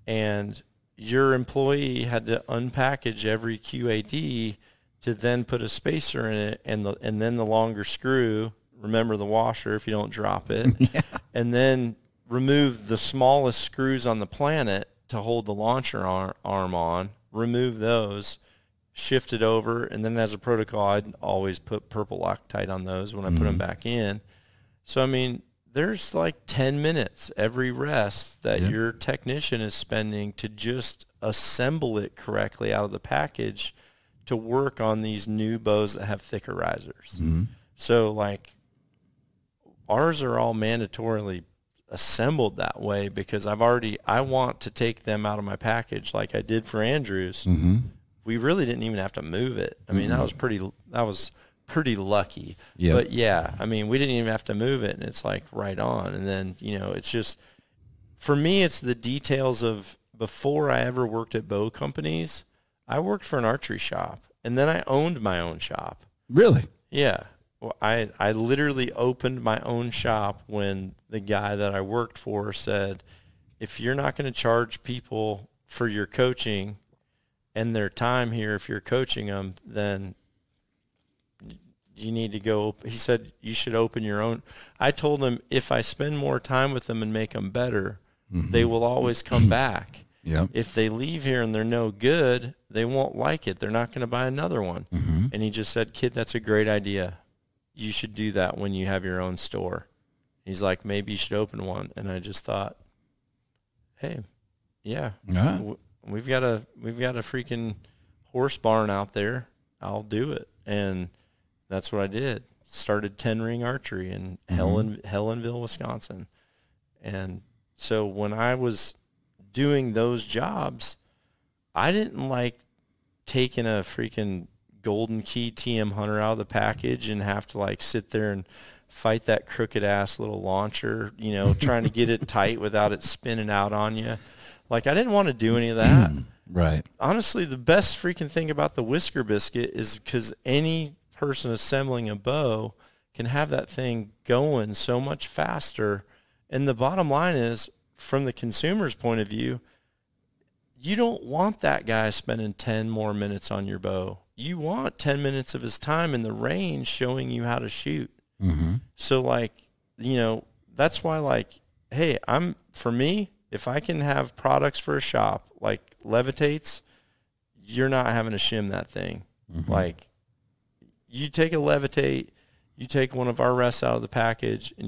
and your employee had to unpackage every QAD to then put a spacer in it and then the longer screw, remember the washer if you don't drop it, and then remove the smallest screws on the planet to hold the launcher arm on, remove those, shift it over, and then as a protocol, I'd always put purple Loctite on those when I put them back in. So, I mean, there's like 10 minutes every rest that your technician is spending to just assemble it correctly out of the package to work on these new bows that have thicker risers. So, like, ours are all mandatorily assembled that way because I want to take them out of my package like I did for Andrews. We really didn't even have to move it. I mean, that was pretty lucky. But yeah, I mean, we didn't even have to move it, and it's like right on. And then, you know, it's just, for me, it's the details of, before I ever worked at bow companies, I worked for an archery shop, and then I owned my own shop. Really? Yeah. Well, I literally opened my own shop when the guy that I worked for said, if you're not going to charge people for your coaching and their time here, if you're coaching them, then you need to go. He said, you should open your own. I told him, if I spend more time with them and make them better, they will always come back. Yep. If they leave here and they're no good, they won't like it. They're not going to buy another one. And he just said, kid, that's a great idea. You should do that when you have your own store. He's like, maybe you should open one. And I just thought, hey, yeah, we've got a freaking horse barn out there. I'll do it. And that's what I did. Started 10 Ring Archery in Helensville, Wisconsin. And so when I was doing those jobs, I didn't like taking a freaking Golden Key TM Hunter out of the package and have to like sit there and fight that crooked ass little launcher, you know, trying to get it tight without it spinning out on you. Like, I didn't want to do any of that. Right. Honestly, the best freaking thing about the Whisker Biscuit is because any person assembling a bow can have that thing going so much faster. And the bottom line is, from the consumer's point of view, you don't want that guy spending 10 more minutes on your bow. You want 10 minutes of his time in the range showing you how to shoot. So, like, you know, that's why, like, hey, for me, if I can have products for a shop, like Levitates, you're not having to shim that thing. Like, you take a Levitate, you take one of our rests out of the package, and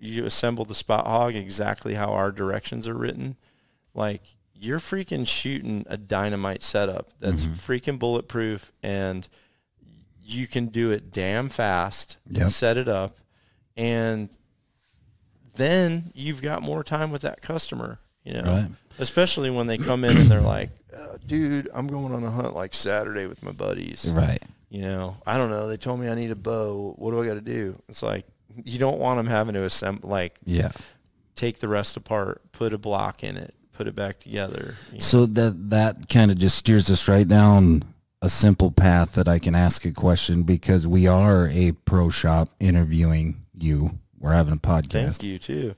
you assemble the Spot Hog exactly how our directions are written, like, you're freaking shooting a dynamite setup that's freaking bulletproof, and you can do it damn fast, set it up, and then you've got more time with that customer, you know, especially when they come in and they're like, dude, I'm going on a hunt like Saturday with my buddies. Right. You know, I don't know. They told me I need a bow. What do I got to do? It's like, you don't want them having to assemble, like, take the rest apart, put a block in it, put it back together. You know? So that kind of just steers us right down a simple path that I can ask a question, because we are a pro shop interviewing you. We're having a podcast. Thank you too.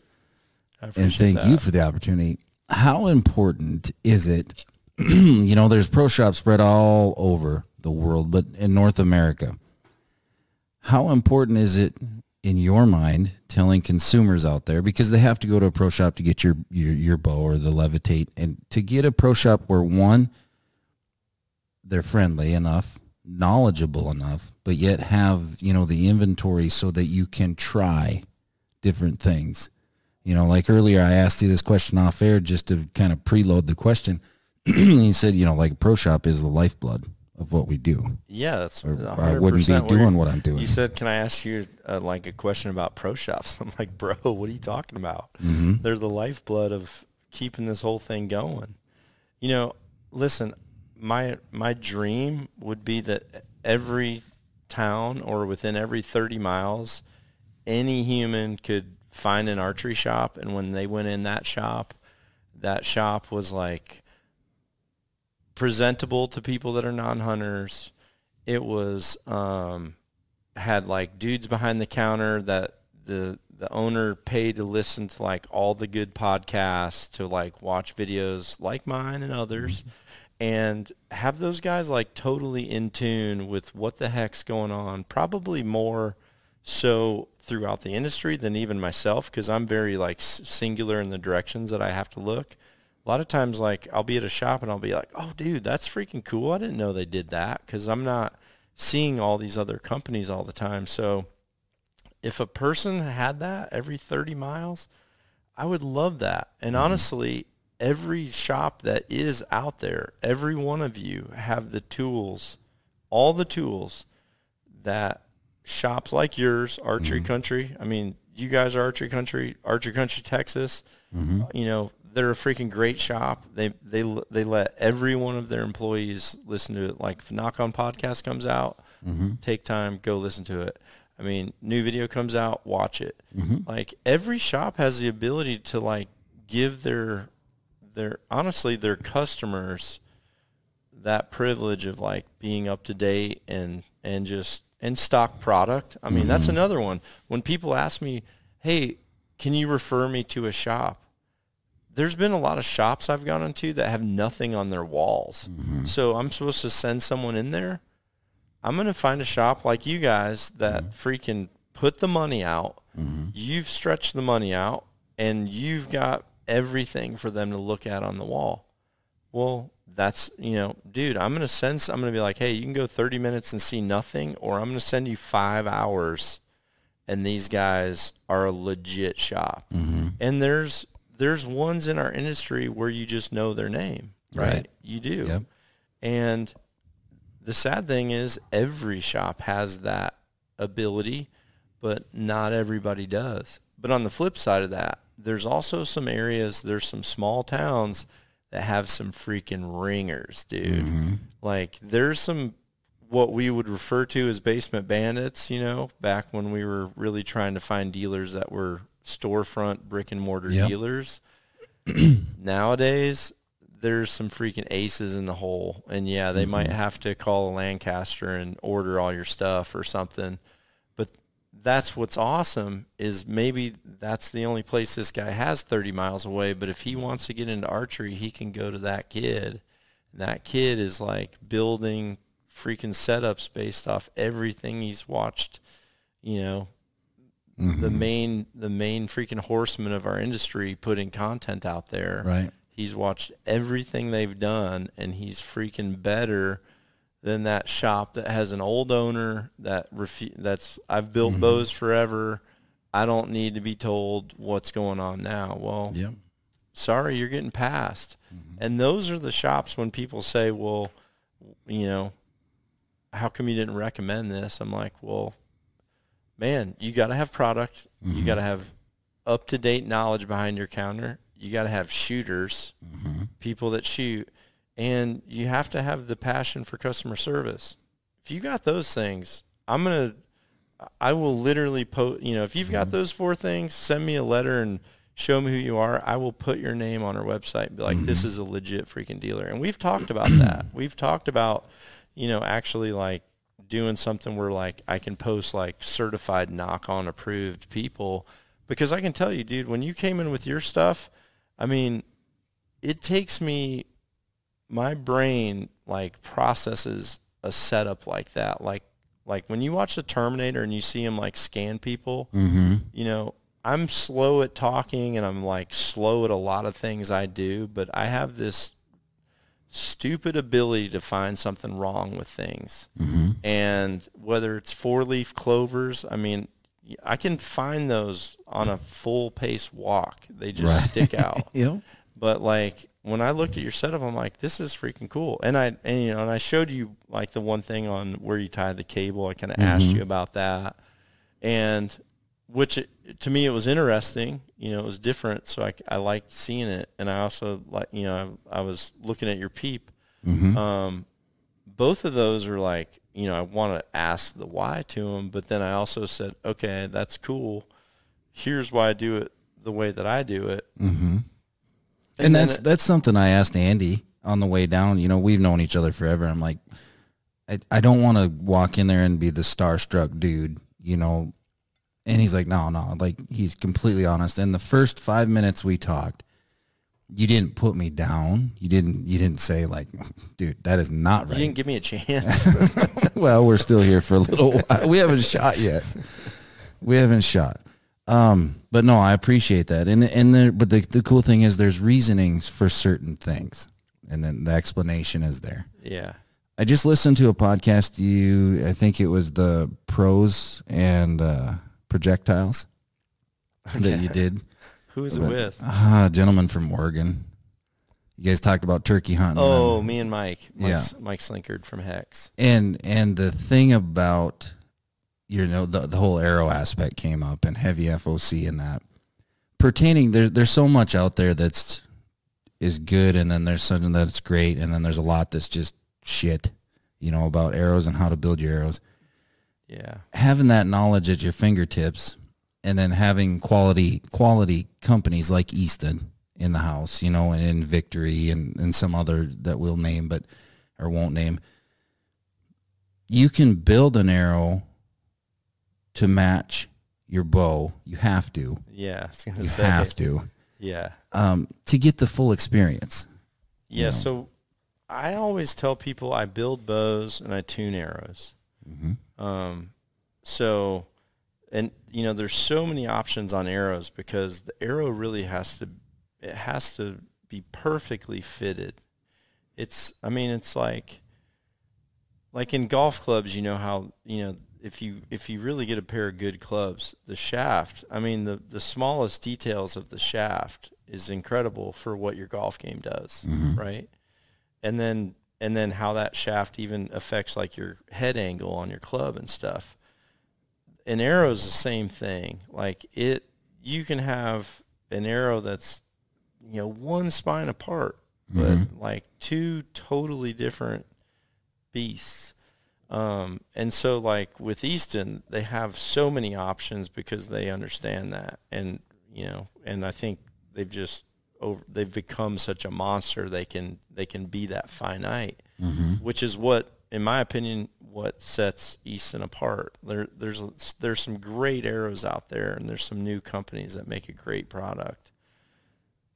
I appreciate and thank you for the opportunity. How important is it? You know, there's pro shops spread all over the world, but in North America, how important is it in your mind telling consumers out there, because they have to go to a pro shop to get your bow or the Levitate, and to get a pro shop where, one, they're friendly enough, knowledgeable enough, but yet have, you know, the inventory so that you can try different things. You know, like earlier I asked you this question off air just to kind of preload the question. You said, you know, like, pro shop is the lifeblood of what we do. Yeah, that's 100%. I wouldn't be doing what I'm doing. You said, can I ask you like a question about pro shops? I'm like, bro, what are you talking about? They're the lifeblood of keeping this whole thing going. You know, listen, my dream would be that every town or within every 30 miles, any human could find an archery shop, and when they went in that shop was like presentable to people that are non-hunters. It was had like dudes behind the counter that the owner paid to listen to like all the good podcasts, to like watch videos like mine and others, and have those guys like totally in tune with what the heck's going on, probably more so throughout the industry than even myself, because I'm very like singular in the directions that I have to look. A lot of times, like, I'll be at a shop and I'll be like, oh, dude, that's freaking cool. I didn't know they did that, because I'm not seeing all these other companies all the time. So if a person had that every 30 miles, I would love that. And honestly, every shop that is out there, every one of you have the tools, all the tools that shops like yours, Archery Country. I mean, you guys are Archery Country, Texas. You know, they're a freaking great shop. They let every one of their employees listen to it. Like, if Nock On Podcast comes out, take time, go listen to it. I mean, new video comes out, watch it. Like, every shop has the ability to like give their honestly their customers that privilege of like being up to date and just in stock product. I mean, that's another one. When people ask me, hey, can you refer me to a shop? There's been a lot of shops I've gone into that have nothing on their walls. So I'm supposed to send someone in there. I'm going to find a shop like you guys that freaking put the money out. You've stretched the money out, and you've got everything for them to look at on the wall. Well, that's, dude, I'm going to be like, hey, you can go 30 minutes and see nothing, or I'm going to send you 5 hours, and these guys are a legit shop. Mm-hmm. And there's ones in our industry where you just know their name, right? You do. Yep. And the sad thing is every shop has that ability, but not everybody does. But on the flip side of that, there's also some areas, there's some small towns that have some freaking ringers, dude. Mm-hmm. Like, there's some what we would refer to as basement bandits, back when we were really trying to find dealers that were storefront brick and mortar dealers. Nowadays, there's some freaking aces in the hole, and they might have to call a Lancaster and order all your stuff or something. But that's what's awesome, is maybe that's the only place this guy has 30 miles away, but if he wants to get into archery, he can go to that kid. And that kid is like building freaking setups based off everything he's watched, the main freaking horsemen of our industry putting content out there. Right. He's watched everything they've done, and he's freaking better than that shop that has an old owner that's I've built bows forever. I don't need to be told what's going on now. Well, sorry, you're getting passed. And those are the shops when people say, well, how come you didn't recommend this? I'm like, well, man, you got to have product. You got to have up-to-date knowledge behind your counter. You got to have shooters, people that shoot, and you have to have the passion for customer service. If you got those things, I will literally if you've got those 4 things, send me a letter and show me who you are. I will put your name on our website and be like, this is a legit freaking dealer. And we've talked about that. We've talked about, actually like doing something where like I can post like certified Nock On approved people, because I can tell you, dude, when you came in with your stuff, I mean, it takes me, my brain like processes a setup like that. Like when you watch the Terminator and you see him like scan people, I'm slow at talking and I'm like slow at a lot of things I do, but I have this stupid ability to find something wrong with things. And whether it's 4-leaf clovers, I mean, I can find those on a full pace walk. They just stick out. But like when I looked at your setup, I'm like, this is freaking cool. And I showed you like the one thing on where you tie the cable. I kind of asked you about that, and to me it was interesting. It was different, so I liked seeing it. And I also like, I was looking at your peep. Both of those are like, I want to ask the why to them, but then I also said, okay, that's cool. Here's why I do it the way that I do it. And that's something I asked Andy on the way down. We've known each other forever. I'm like, I don't want to walk in there and be the starstruck dude, And he's like, no, like he's completely honest. And the first 5 minutes we talked, you didn't put me down. You didn't say like, dude, that is not right. You didn't give me a chance. Well, we're still here for a little while. We haven't shot yet. But no, I appreciate that. But the cool thing is there's reasonings for certain things, and then the explanation is there. Yeah. I just listened to a podcast. I think it was the pros and projectiles that you did. Who was it with? A gentleman from Oregon. You guys talked about turkey hunting. Oh, me and Mike. Mike Slinkard from Hex. And the thing about, the whole arrow aspect came up, and heavy FOC and that. Pertaining, there's so much out there is good, and then there's something that's great, and then there's a lot that's just shit, about arrows and how to build your arrows. Yeah. Having that knowledge at your fingertips, and then having quality companies like Easton in the house, and in Victory and some other that we'll name or won't name. You can build an arrow to match your bow. You have to. Yeah, I was gonna you say. have to. Yeah. To get the full experience. Yeah. So I always tell people I build bows and I tune arrows. So, and there's so many options on arrows, because the arrow really it has to be perfectly fitted. It's like in golf clubs, you know how, you know, if you really get a pair of good clubs, the shaft, I mean, the smallest details of the shaft is incredible for what your golf game does, right? And then how that shaft even affects like your head angle on your club and stuff. An arrow is the same thing. Like you can have an arrow that's, you know, one spine apart, but like two totally different beasts. And so like with Easton, they have so many options because they understand that. And, you know, and I think they've become such a monster. They can be that finite, which is what, in my opinion, what sets Easton apart. There's some great arrows out there, and there's some new companies that make a great product,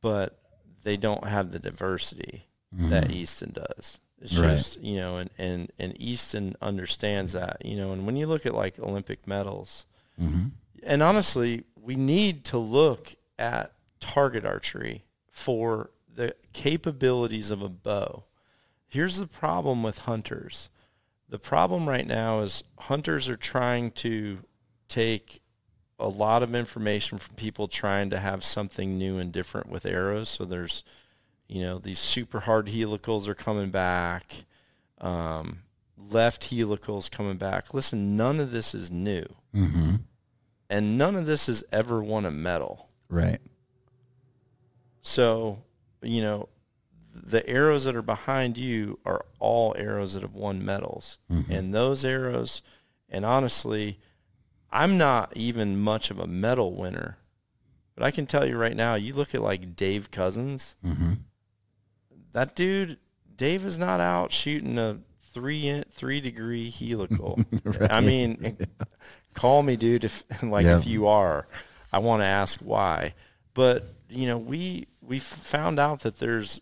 but they don't have the diversity that Easton does. It's just, you know, and Easton understands that, you know, and when you look at like Olympic medals, and honestly, we need to look at target archery for the capabilities of a bow. Here's the problem with hunters. The problem right now is hunters are trying to take a lot of information from people trying to have something new and different with arrows. So there's, you know, these super hard helicals are coming back, left helicals coming back. Listen, none of this is new. And none of this has ever won a medal. Right. So, you know, the arrows that are behind you are all arrows that have won medals. And those arrows, and honestly, I'm not even much of a medal winner, but I can tell you right now, you look at like Dave Cousins, that dude, Dave is not out shooting a 3-degree helical. Right. I mean, call me, dude, if you are. I want to ask why. But, you know, we found out that there's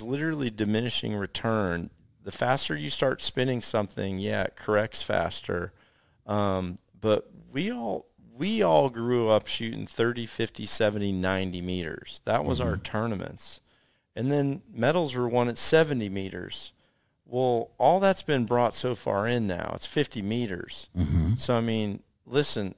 literally diminishing return. The faster you start spinning something, it corrects faster. But we all grew up shooting 30, 50, 70, 90 meters. That was our tournaments. And then medals were won at 70 meters. Well, all that's been brought so far in now. It's 50 meters. So, I mean, listen,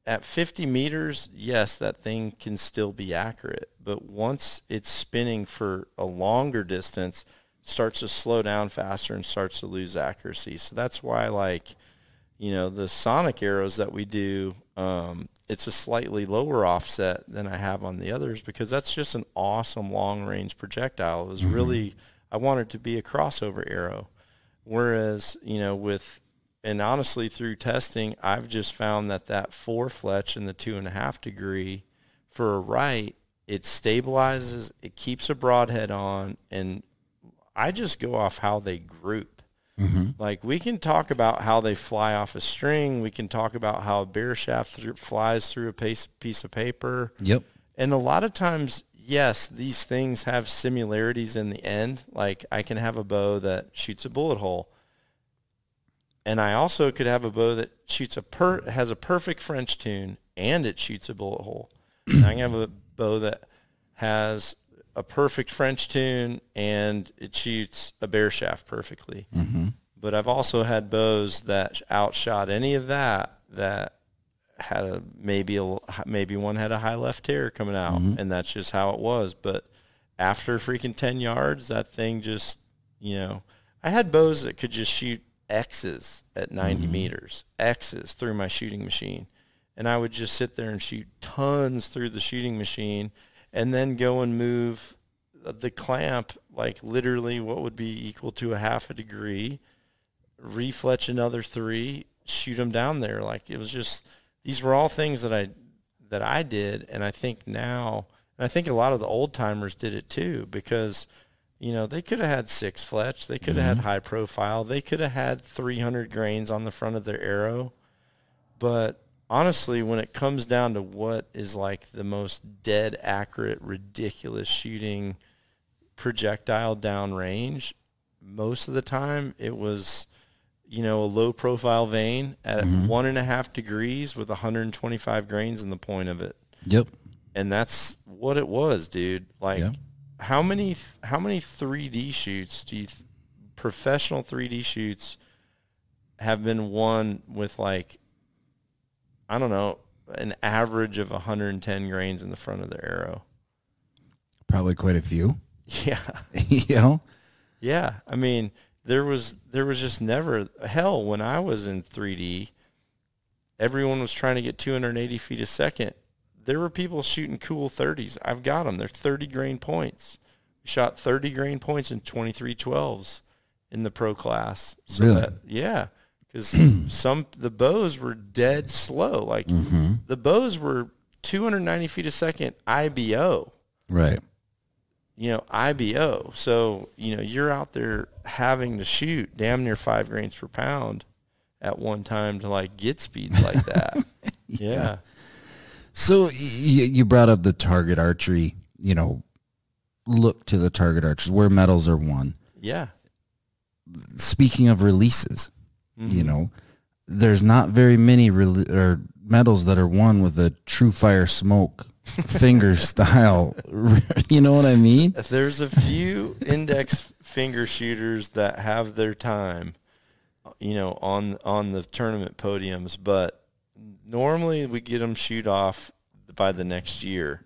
at 50 meters, yes, that thing can still be accurate. But once it's spinning for a longer distance, it starts to slow down faster and starts to lose accuracy. So that's why, like, you know, the sonic arrows that we do, it's a slightly lower offset than I have on the others because that's just an awesome long-range projectile. It was really, I wanted to be a crossover arrow. Whereas, you know, and honestly, through testing, I've just found that 4 fletch and the 2.5 degree for a right, it stabilizes, it keeps a broadhead on, and I just go off how they group. Like, we can talk about how they fly off a string. We can talk about how a bear shaft flies through a piece of paper. Yep. And a lot of times, yes, these things have similarities in the end. Like, I can have a bow that shoots a bullet hole. And I also could have a bow that shoots has a perfect French tune and it shoots a bullet hole. And I can have a bow that has a perfect French tune and it shoots a bear shaft perfectly. But I've also had bows that outshot any of that had maybe one had a high left tear coming out, and that's just how it was. But after freaking 10 yards, that thing just, you know, I had bows that could just shoot X's at 90 meters, X's through my shooting machine. And I would just sit there and shoot tons through the shooting machine and then go and move the clamp, like literally what would be equal to 1/2 degree, refletch another 3, shoot them down there. Like, it was just, these were all things that I did. And I think now, and I think a lot of the old timers did it too, because, you know, they could have had 6 fletch. They could have had high profile. They could have had 300 grains on the front of their arrow. But honestly, when it comes down to what is like the most dead accurate, ridiculous shooting projectile downrange, most of the time it was, you know, a low profile vein at 1.5 degrees with 125 grains in the point of it. Yep. And that's what it was, dude. Like, Yeah. how many 3D shoots professional 3D shoots have been won with, like, I don't know, an average of 110 grains in the front of the arrow? Probably quite a few. Yeah. You know? Yeah. I mean, there was just never, hell, when I was in 3D, everyone was trying to get 280 feet a second. There were people shooting cool 30s. I've got them. They're 30 grain points. We shot 30 grain points in 2312s in the pro class. So really? Yeah. Because the bows were dead slow. Like, the bows were 290 feet a second IBO. Right. IBO. So, you're out there having to shoot damn near 5 grains per pound at one time to, like, get speeds like that. Yeah. So you brought up the target archery, look to the target archers where medals are won. Yeah. Speaking of releases, there's not very many medals that are won with a true fire smoke finger style. You know what I mean? There's a few index finger shooters that have their time, on the tournament podiums, but normally we get them shoot off by the next year.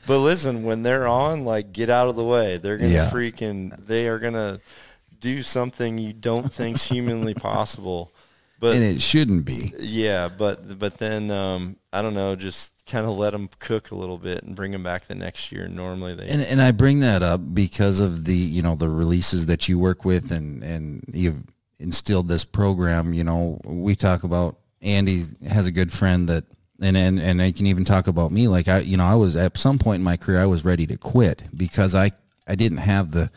But listen, when they're on, like, get out of the way. They're going to they are going to do something you don't think's humanly possible. But, and it shouldn't be. Yeah, but then, I don't know, just kind of let them cook a little bit and bring them back the next year. Normally they... And I bring that up because of the, the releases that you work with and you've instilled this program. We talk about, Andy has a good friend that, and I can even talk about me. Like, I was at some point in my career, I was ready to quit because I didn't have the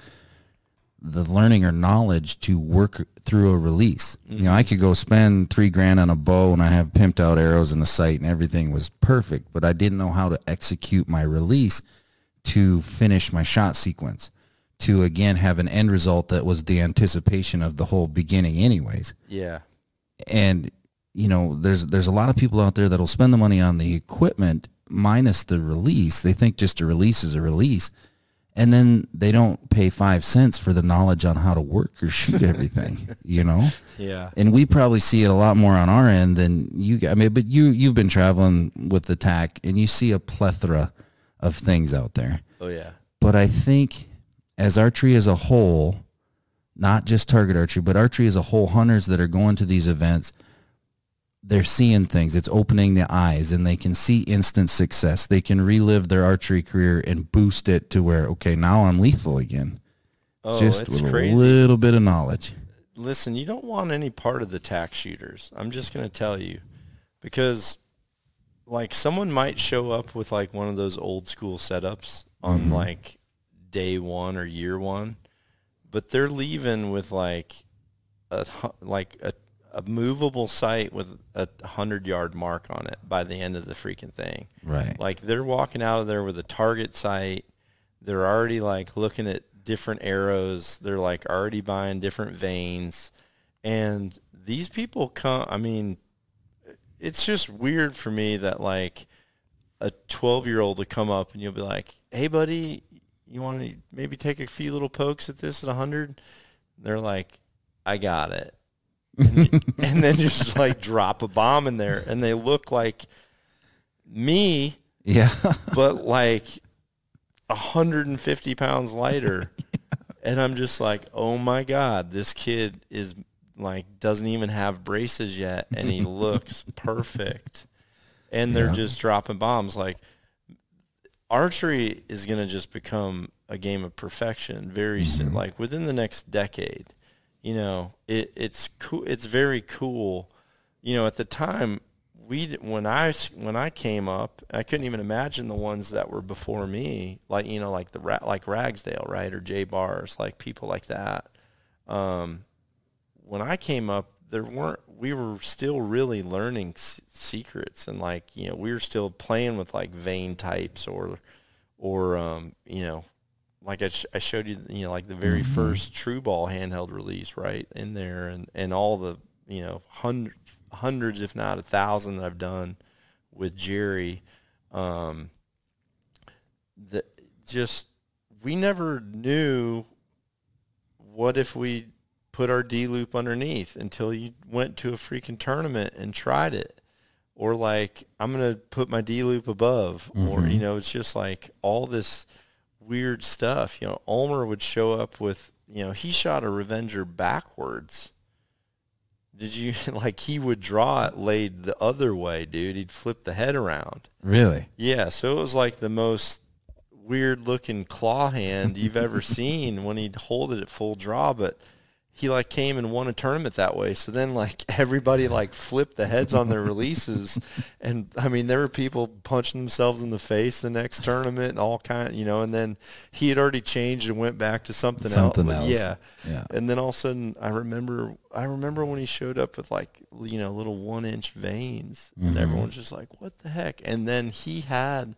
learning or knowledge to work through a release. I could go spend $3,000 on a bow and I have pimped out arrows in the sight and everything was perfect, but I didn't know how to execute my release to finish my shot sequence, to again have an end result that was the anticipation of the whole beginning anyways. Yeah. And there's a lot of people out there that'll spend the money on the equipment minus the release. They think just a release is a release. And then they don't pay 5 cents for the knowledge on how to work or shoot everything, Yeah. And we probably see it a lot more on our end than you guys. I mean, but you've been traveling with the TAC and you see a plethora of things out there. Oh, yeah. But I think as archery as a whole, not just target archery, but archery as a whole, hunters that are going to these events, they're seeing things. It's opening the eyes, and they can see instant success. They can relive their archery career and boost it to where, okay, now I'm lethal again. Oh, just it's with crazy. A little bit of knowledge. Listen, you don't want any part of the TAC shooters. I'm just going to tell you, because, like, someone might show up with, like, one of those old school setups on like day one or year one, but they're leaving with like a movable sight with a 100-yard mark on it by the end of the freaking thing. Right. Like, they're walking out of there with a target sight. They're already, like, looking at different arrows. They're, like, already buying different veins. And these people come, I mean, it's just weird for me that, like, a 12-year-old would come up and you'll be like, hey, buddy, you want to maybe take a few little pokes at this at 100? They're like, I got it. And then just like drop a bomb in there, and they look like me, yeah, but like 150 pounds lighter. And I'm just like, oh my God, this kid is like, doesn't even have braces yet, and he looks perfect. And they're just dropping bombs. Like, archery is going to just become a game of perfection very soon, like within the next decade. It's cool. It's very cool. At the time, when I came up, I couldn't even imagine the ones that were before me, like like Ragsdale, right, or Jay Bars, like people like that. When I came up, we were still really learning secrets, and like we were still playing with like vein types or like I showed you, like the very first True Ball handheld release, right, in there, and all the, hundreds, if not 1,000 that I've done with Jerry That just, we never knew what if we put our D-loop underneath until you went to a freaking tournament and tried it. Or like, I'm going to put my D-loop above. Or, you know, it's just like all this weird stuff. You know, Ulmer would show up with, you know, he shot a Revenger backwards. Did you, like, he would draw it laid the other way, dude. He'd flip the head around. Really? Yeah, so it was like the most weird-looking claw hand you've ever seen when he'd hold it at full draw, but he, like, came and won a tournament that way. So then, like, everybody, like, flipped the heads on their releases. And, I mean, there were people punching themselves in the face the next tournament and all kind, you know, and then he had already changed and went back to something else. Yeah. And then all of a sudden, I remember when he showed up with, like, you know, little 1-inch veins. And everyone's just like, what the heck? And then he had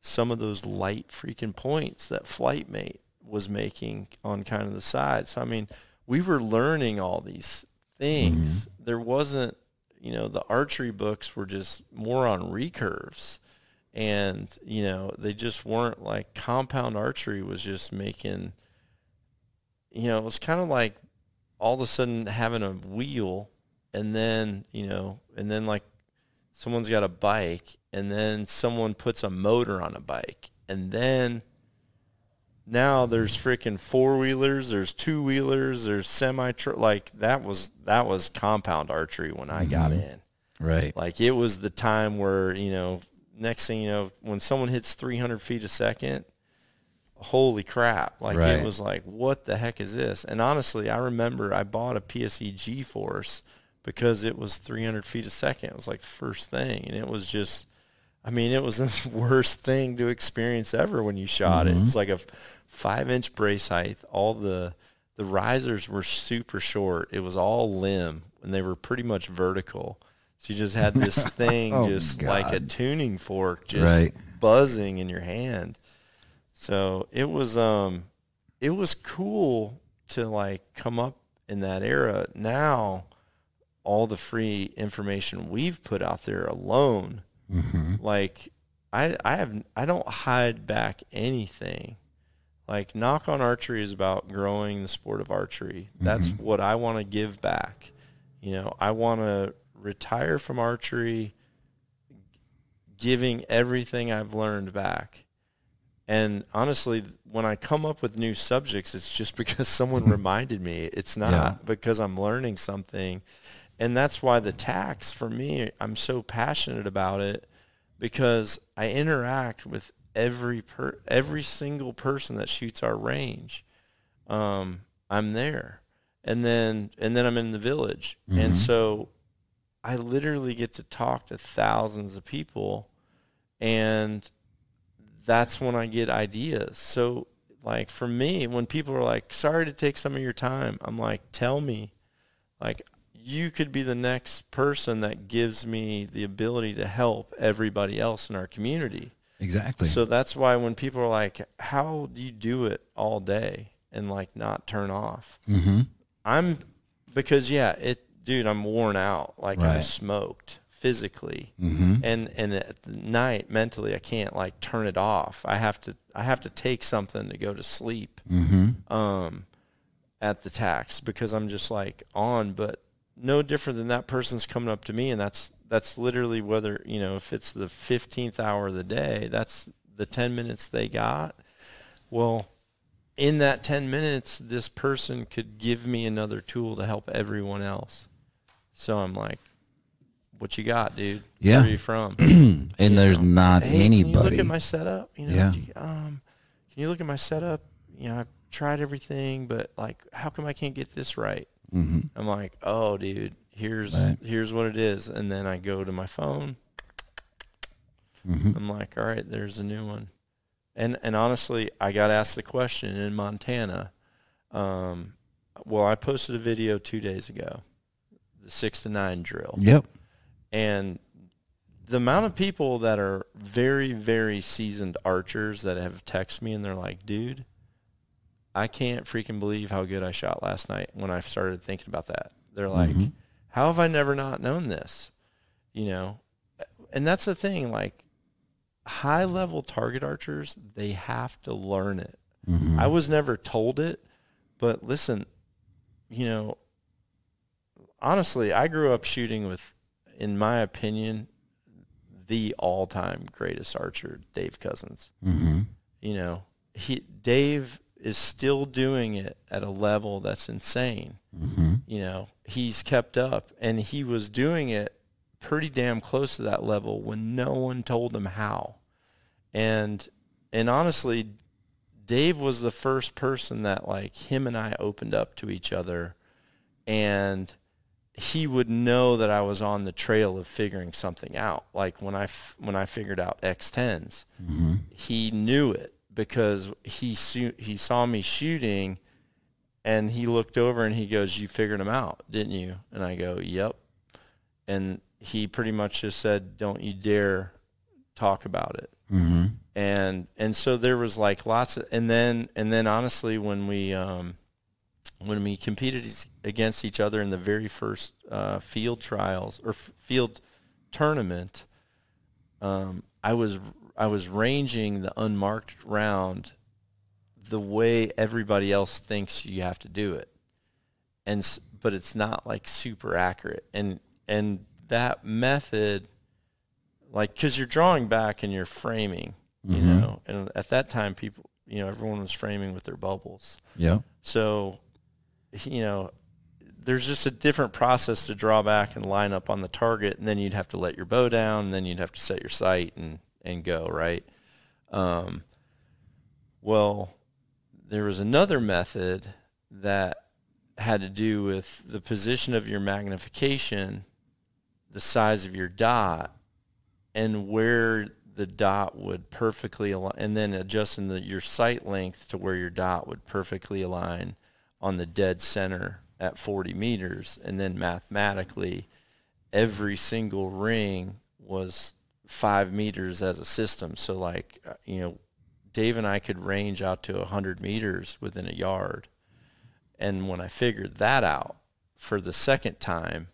some of those light freaking points that Flightmate was making on kind of the side. So, I mean, we were learning all these things. There wasn't, you know, the archery books were just more on recurves. And, you know, they just weren't like, compound archery was just making, you know, it was kind of like all of a sudden having a wheel and then, you know, and then like someone's got a bike and then someone puts a motor on a bike. And then now there's freaking 4-wheelers, there's 2-wheelers, there's semi-truck. Like that was compound archery when I got in. Right. Like it was the time where, you know, next thing you know, when someone hits 300 feet a second, holy crap. Like it was like, what the heck is this? And honestly, I remember I bought a PSE G-Force because it was 300 feet a second. It was like the first thing. And it was just, I mean, it was the worst thing to experience ever when you shot it. It was like a 5-inch brace height. All the risers were super short. It was all limb, and they were pretty much vertical. So you just had this thing like a tuning fork just buzzing in your hand. So it was cool to like come up in that era. Now all the free information we've put out there alone, like I don't hide back anything. Like Nock On Archery is about growing the sport of archery. That's what I want to give back. You know, I want to retire from archery giving everything I've learned back. And honestly, when I come up with new subjects, it's just because someone reminded me. It's not because I'm learning something. And that's why the tax, for me, I'm so passionate about it, because I interact with every single person that shoots our range. I'm there. And then I'm in the village. And so I literally get to talk to thousands of people, and that's when I get ideas. So like for me, when people are like, sorry to take some of your time, I'm like, tell me, like, you could be the next person that gives me the ability to help everybody else in our community. Exactly. So that's why when people are like, how do you do it all day and like not turn off? Dude, I'm worn out. Like I'm smoked physically. And at night mentally, I can't like turn it off. I have to take something to go to sleep at the tax, because I'm just like on. But no different than that person's coming up to me, and that's literally, whether, you know, if it's the 15th hour of the day, that's the 10 minutes they got. Well, in that 10 minutes, this person could give me another tool to help everyone else. So I'm like, what you got, dude? Yeah. Where are you from? And there's not anybody. Can you look at my setup? You know, can you look at my setup? You know, I've tried everything, but like, how come I can't get this right? I'm like, oh, dude, here's what it is. And then I go to my phone. I'm like, all right, there's a new one. And honestly, I got asked the question in Montana. Well, I posted a video 2 days ago, the 6 to 9 drill. Yep. And the amount of people that are very, very seasoned archers that have texted me and they're like, dude, I can't freaking believe how good I shot last night when I started thinking about that. They're like, how have I never not known this? You know? And that's the thing, like, high-level target archers, they have to learn it. I was never told it, but listen, you know, honestly, I grew up shooting with, in my opinion, the all-time greatest archer, Dave Cousins. You know, Dave is still doing it at a level that's insane. You know, he's kept up, and he was doing it pretty damn close to that level when no one told him how. And honestly, Dave was the first person that, like, him and I opened up to each other, and he would know that I was on the trail of figuring something out. Like when I figured out X10s, he knew it because he saw me shooting, and he looked over and he goes, "You figured them out, didn't you?" And I go, "Yep." And he pretty much just said, "Don't you dare talk about it." And so there was like lots of, and then honestly, when we competed against each other in the very first field trials or field tournament, I was ranging the unmarked round the way everybody else thinks you have to do it, but it's not like super accurate, and that method, like, because you're drawing back and you're framing, you know, and at that time people, you know, everyone was framing with their bubbles. Yeah. So, you know, there's just a different process to draw back and line up on the target, and then you'd have to let your bow down, and then you'd have to set your sight and go, right? Well, there was another method that had to do with the position of your magnification, the size of your dot, and where the dot would perfectly align, and then adjusting your sight length to where your dot would perfectly align on the dead center at 40 meters. And then mathematically, every single ring was 5 meters as a system. So, like, you know, Dave and I could range out to 100 meters within a yard. And when I figured that out for the second time,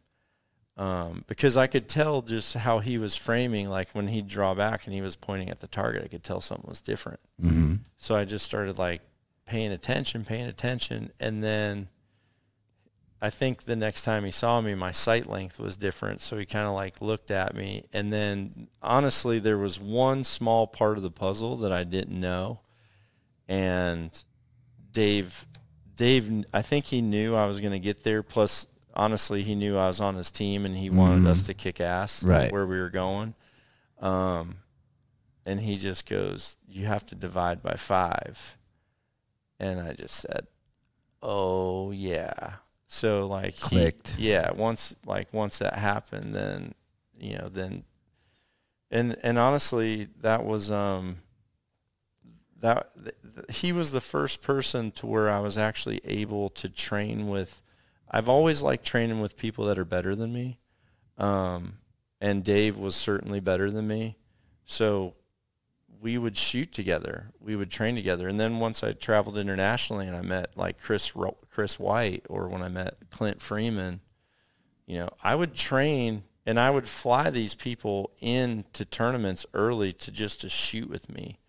because I could tell just how he was framing, like when he'd draw back and he was pointing at the target, I could tell something was different. So I just started like paying attention. And then I think the next time he saw me, my sight length was different. So he kind of like looked at me. And then honestly, there was one small part of the puzzle that I didn't know. And Dave, I think he knew I was going to get there. Plus, honestly, he knew I was on his team, and he wanted us to kick ass where we were going. And he just goes, "You have to divide by 5." And I just said, "Oh, yeah." So, like, clicked. Once that happened, then, you know, and honestly, that was, he was the first person to where I was actually able to train with. I've always liked training with people that are better than me, and Dave was certainly better than me. So we would shoot together, we would train together, and then once I traveled internationally and I met like Chris White, or when I met Clint Freeman, you know, I would train and I would fly these people into tournaments early to shoot with me,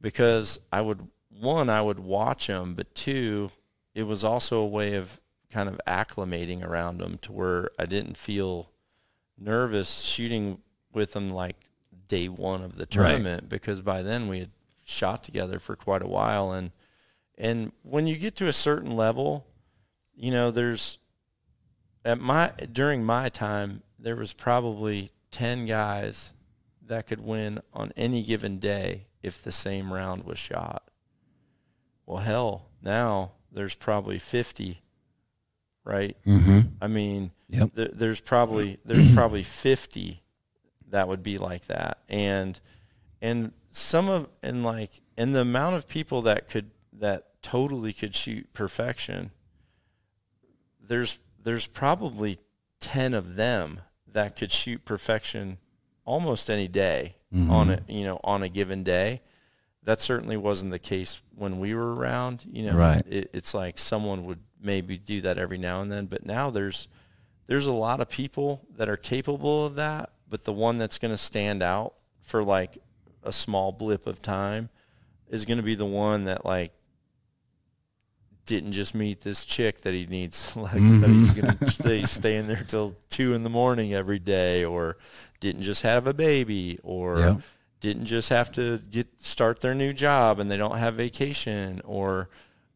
because I would watch them, but 2, it was also a way of kind of acclimating around them to where I didn't feel nervous shooting with them like day 1 of the tournament, because by then we had shot together for quite a while. And when you get to a certain level, you know, during my time, there was probably 10 guys that could win on any given day if the same round was shot. Well, hell, now there's probably 50. Right? I mean, there's probably 50 that would be like that, and the amount of people that totally could shoot perfection, there's probably 10 of them that could shoot perfection almost any day on a given day. That certainly wasn't the case when we were around. You know, it's like someone would maybe do that every now and then, but now there's a lot of people that are capable of that, but the one that's going to stand out for like a small blip of time is going to be the one that like didn't just meet this chick that he needs, like that he's going to stay staying there till 2 a.m. every day, or didn't just have a baby, or didn't just have to start their new job and they don't have vacation, or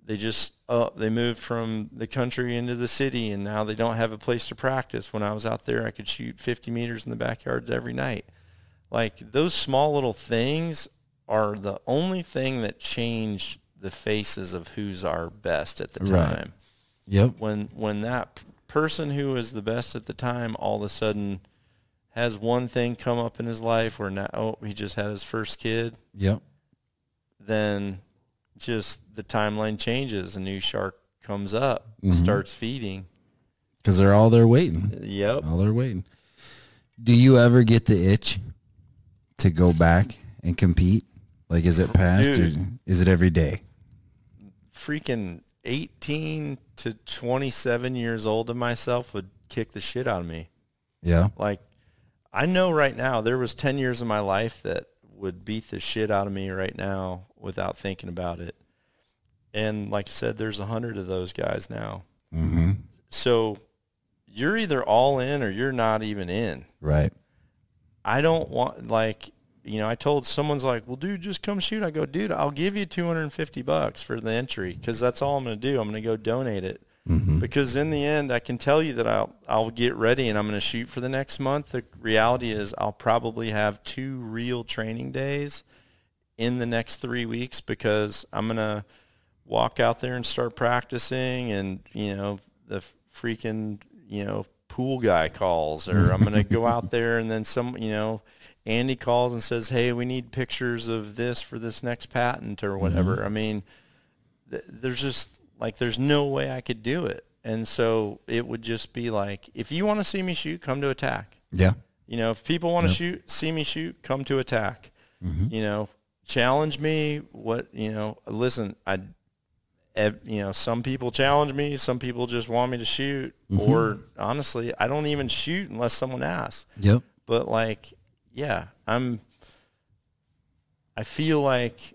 they just they moved from the country into the city and now they don't have a place to practice. When I was out there, I could shoot 50 meters in the backyard every night. Like, those small little things are the only thing that change the faces of who's our best at the time. Yep. When that person who is the best at the time all of a sudden has one thing come up in his life where now, he just had his first kid. Yep. Then just the timeline changes. A new shark comes up, starts feeding. Because they're all there waiting. Yep. All there waiting. Do you ever get the itch to go back and compete? Like, is it past, or is it every day? Freaking 18 to 27 years old of myself would kick the shit out of me. Yeah. Like, I know right now there was 10 years of my life that would beat the shit out of me right now without thinking about it. And like I said, there's 100 of those guys now. Mm-hmm. So you're either all in or you're not even in. Right. I don't want, like, you know, I told someone's like, well, dude, just come shoot. I go, dude, I'll give you $250 for the entry, because that's all I'm going to do. I'm going to go donate it. Because in the end, I can tell you that I'll get ready and I'm going to shoot for the next month. The reality is I'll probably have 2 real training days in the next 3 weeks, because I'm going to walk out there and start practicing, and, you know, the freaking, you know, pool guy calls, or I'm going to go out there and then Andy calls and says, hey, we need pictures of this for this next patent or whatever. I mean, there's just, like, there's no way I could do it. And so it would just be like, if you want to see me shoot, come to attack. Yeah. You know, if people want to see me shoot, come to attack. You know, challenge me. Listen, some people challenge me. Some people just want me to shoot. Or honestly, I don't even shoot unless someone asks. Yep. But, like, yeah, I feel like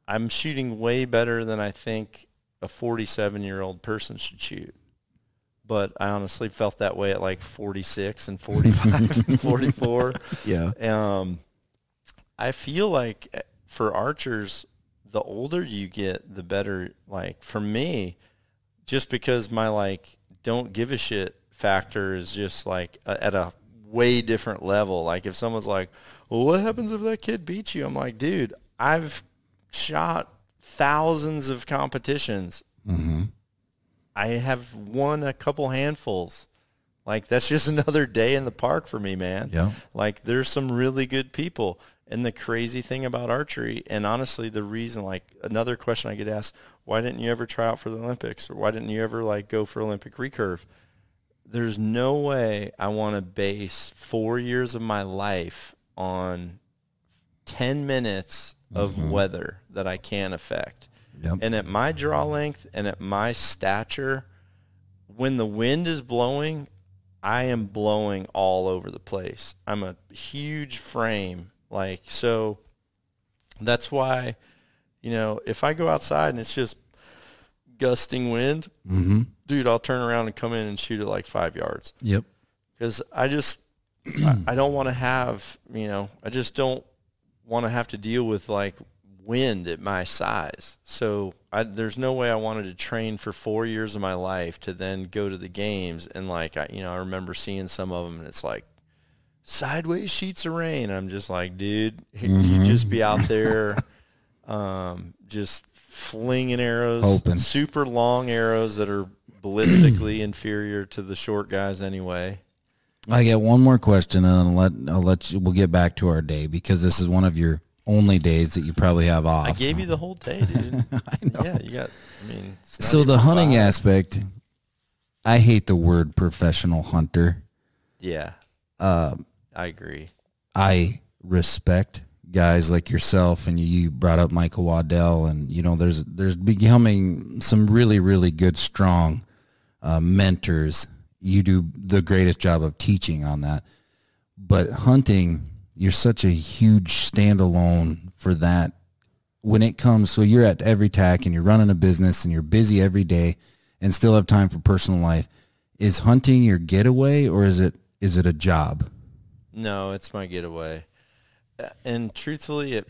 I'm shooting way better than I think a 47-year-old person should shoot. But I honestly felt that way at like 46 and 45 and 44. Yeah. I feel like for archers, the older you get, the better. Like, for me, just because my, like, don't give a shit factor is just like at a way different level. Like, if someone's like, well, what happens if that kid beats you? I'm like, dude, I've shot thousands of competitions. I have won a couple handfuls. Like, that's just another day in the park for me, man. Yeah. Like, there's some really good people. And the crazy thing about archery, and honestly, the reason, like, another question I get asked, why didn't you ever try out for the Olympics? Or why didn't you ever, like, go for Olympic recurve? There's no way I want to base 4 years of my life on 10 minutes of weather that I can't affect. Yep. And at my draw length and at my stature, when the wind is blowing, I am blowing all over the place. I'm a huge frame. Like, so that's why, you know, if I go outside and it's just gusting wind, dude, I'll turn around and come in and shoot it like 5 yards. Yep. Because I just, I don't want to have, you know, I just don't want to have to deal with, like, wind at my size. So there's no way I wanted to train for 4 years of my life to then go to the games. And, like, I remember seeing some of them and it's like sideways sheets of rain. I'm just like, dude, you just be out there just flinging arrows, hoping. Super long arrows that are ballistically inferior to the short guys anyway. I get one more question, and I'll let you. We'll get back to our day, because this is one of your only days that you probably have off. I gave you the whole day, dude. I know. Yeah, you got. I mean, so the hunting aspect, I hate the word professional hunter. Yeah, I agree. I respect guys like yourself, and you brought up Michael Waddell, and you know there's becoming some really, really good, strong mentors. You do the greatest job of teaching on that. But hunting, you're such a huge standalone for that when it comes. So you're at every tack and you're running a business and you're busy every day and still have time for personal life. Is hunting your getaway, or is it a job? No, it's my getaway. And truthfully, it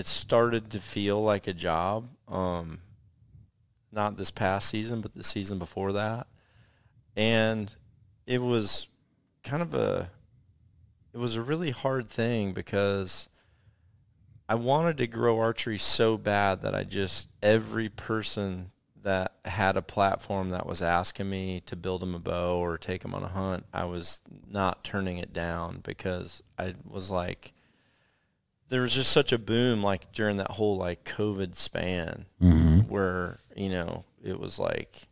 started to feel like a job. Not this past season, but the season before that. And it was a really hard thing because I wanted to grow archery so bad that every person that had a platform that was asking me to build them a bow or take them on a hunt, I was not turning it down because I was like, there was just such a boom like during that whole like COVID span where, it was like,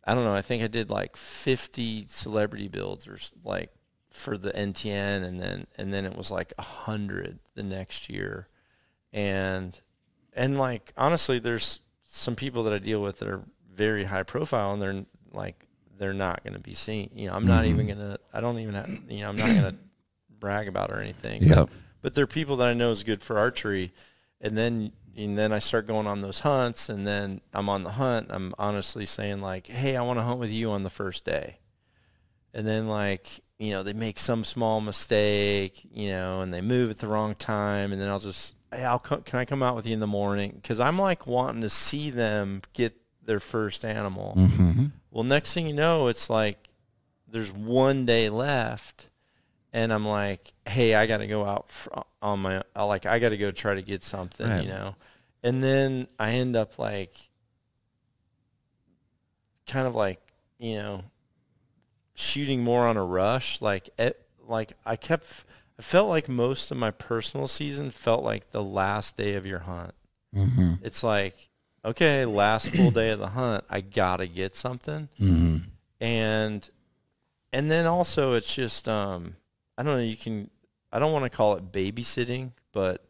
I don't know, I think I did like 50 celebrity builds or like for the NTN, and then it was like 100 the next year. And like, honestly, there's some people that I deal with that are very high profile, and they're not going to be seen. I'm not even going to, I don't even have, I'm not going to brag about it or anything. Yep. But they're people that I know is good for archery. And then I start going on those hunts, and then I'm on the hunt. I'm honestly saying like, hey, I want to hunt with you on the first day. And then like, they make some small mistake, and they move at the wrong time. And then I'll just, hey, can I come out with you in the morning? Because I'm like wanting to see them get their first animal. Mm-hmm. Well, next thing you know, it's like there's one day left, and I'm like, hey, I got to go out I got to go try to get something, right. And then I end up like, kind of like, shooting more on a rush. I felt like most of my personal season felt like the last day of your hunt. Mm-hmm. It's like, okay, last full day of the hunt, I got to get something. Mm-hmm. And then also it's just, I don't know, I don't want to call it babysitting, but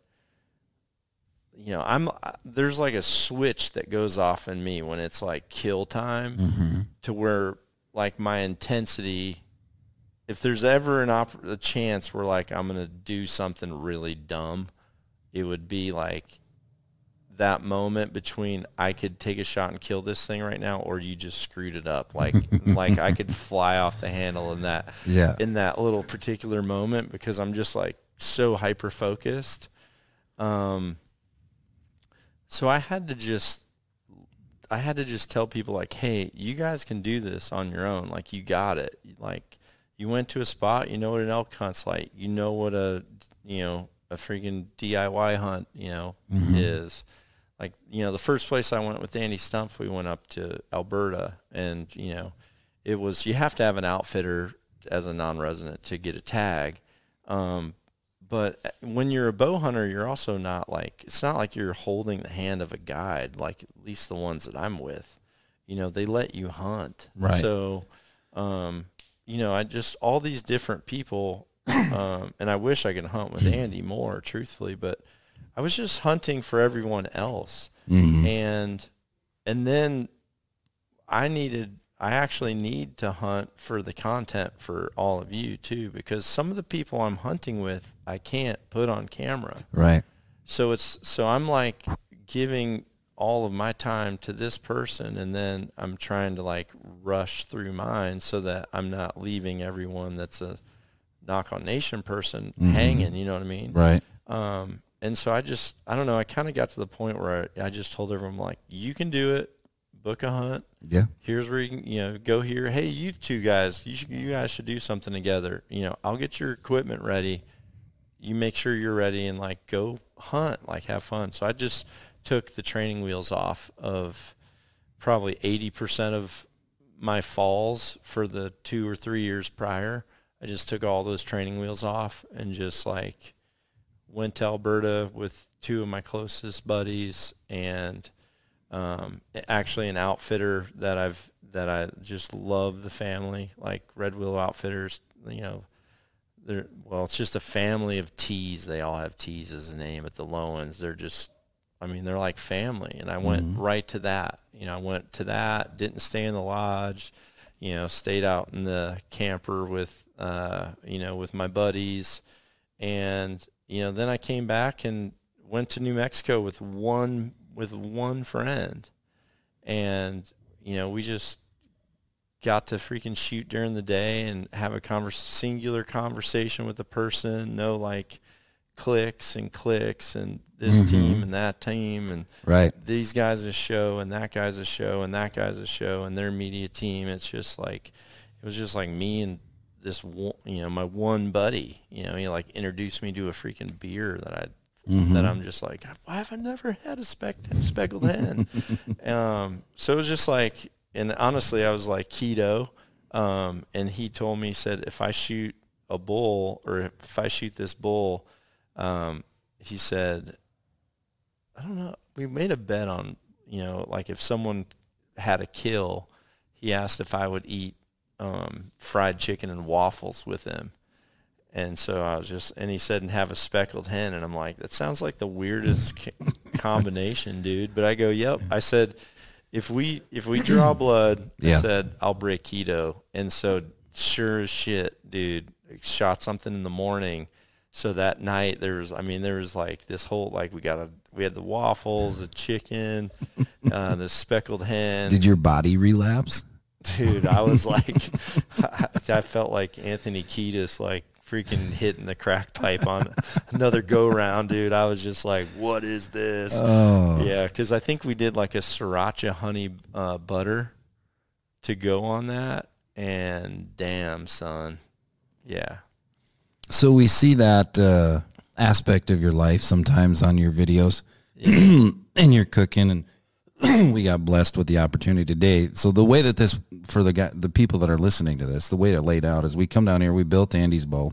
there's like a switch that goes off in me when it's like kill time, to where like my intensity, if there's ever a chance where like I'm going to do something really dumb, it would be like that moment between I could take a shot and kill this thing right now, or you just screwed it up. Like I could fly off the handle in that little particular moment, because I'm just like so hyper focused. So I had to just tell people like, hey, you guys can do this on your own. Like, you got it. Like, you went to a spot, you know what an elk hunt's like. You know what a freaking DIY hunt, is. Like, the first place I went with Andy Stumpf, we went up to Alberta, and, it was, you have to have an outfitter as a non-resident to get a tag. But when you're a bow hunter, you're also not like, it's not like you're holding the hand of a guide, like at least the ones that I'm with. They let you hunt. Right. So, I just, all these different people, and I wish I could hunt with Andy more, truthfully, but I was just hunting for everyone else. Mm-hmm. And then I actually need to hunt for the content for all of you too, because some of the people I'm hunting with, I can't put on camera. Right. So I'm like giving all of my time to this person, and then I'm trying to like rush through mine so that I'm not leaving everyone that's a Nock On Nation person hanging, you know what I mean? Right. And so I don't know, I kind of got to the point where I just told everyone, like, you can do it. Book a hunt. Yeah. Here's where you can, go here. Hey, you two guys, you guys should do something together. I'll get your equipment ready. You make sure you're ready, and like go hunt, like have fun. So I just took the training wheels off of probably 80% of my falls for the 2 or 3 years prior. I just took all those training wheels off and just like went to Alberta with 2 of my closest buddies, and actually an outfitter that I just love the family, like Red Willow Outfitters. It's just a family of T's. They all have T's as a name at the Lowens. They're just, they're like family. And I went right to that. I went to that, didn't stay in the lodge, stayed out in the camper with, with my buddies, And, you know, then I came back and went to New Mexico with one friend. And, you know, we just got to freaking shoot during the day and have a singular conversation with the person. No, like, clicks and this team and that team and these guys a show and that guy's a show and that guy's a show and their media team. It's just like, it was just like me and this one, you know, my one buddy, you know, he like introduced me to a freaking beer that that I'm just like, why have I never had a speckled hen? So it was just like, and honestly, I was like keto. And he told me, he said, if I shoot a bull or if I shoot this bull, he said, I don't know, we made a bet on, you know, like if someone had a kill, he asked if I would eat fried chicken and waffles with him. And so I was just, and he said, and have a speckled hen. And I'm like, that sounds like the weirdest combination, dude. But I go, yep. I said, if we draw blood, I said, I'll break keto. And so sure as shit, dude, shot something in the morning. So that night there was like this whole, like we had the waffles, the chicken, the speckled hen. Did your body relapse? Dude, I was like, I felt like Anthony Kiedis, like freaking hitting the crack pipe on another go round, dude. I was just like, what is this? Oh. Yeah, because I think we did like a sriracha honey butter to go on that. And damn, son. Yeah. So we see that aspect of your life sometimes on your videos and you're cooking, and we got blessed with the opportunity today. So the way that this, for the people that are listening to this, the way it laid out is we come down here, we built Andy's bow.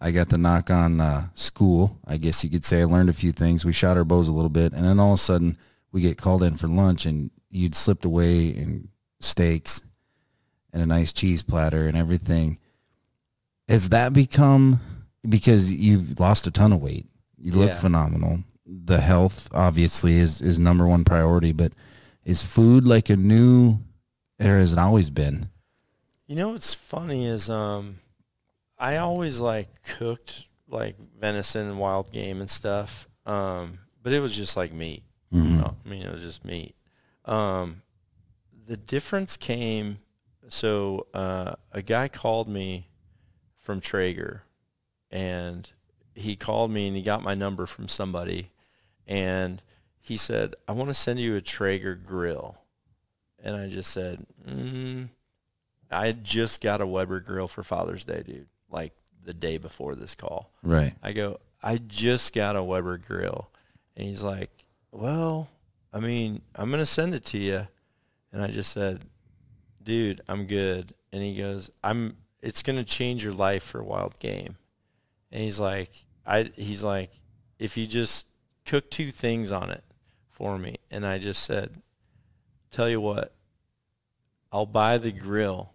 I got the Nock On school, I guess you could say. I learned a few things. We shot our bows a little bit, and then all of a sudden we get called in for lunch, and you'd slipped away in steaks and a nice cheese platter and everything. Has that become, because you've lost a ton of weight, you look phenomenal. The health obviously is number one priority, but is food like a new, or has it always been? You know what's funny is I always like cooked like venison and wild game and stuff, but it was just like meat. Mm-hmm. I mean, it was just meat. The difference came, so a guy called me from Traeger, and he called me and he got my number from somebody, and he said, I want to send you a Traeger grill. And I just said, I just got a Weber grill for Father's Day, dude, like the day before this call. Right. I go, I just got a Weber grill. And he's like, well, I mean, I'm going to send it to you. And I just said, dude, I'm good. And he goes, it's going to change your life for wild game. And he's like, if you just cook 2 things on it for me. And I just said, tell you what, I'll buy the grill.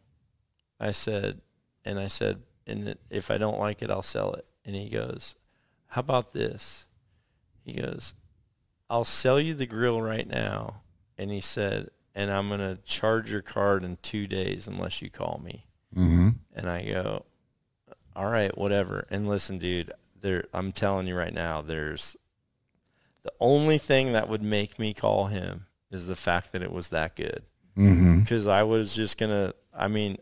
I said, and if I don't like it, I'll sell it. And he goes, how about this? He goes, I'll sell you the grill right now. And he said, and I'm going to charge your card in 2 days unless you call me. Mm-hmm. And I go, all right, whatever. And listen, dude, I'm telling you right now, there's the only thing that would make me call him is the fact that it was that good. Because I was just going to, I mean,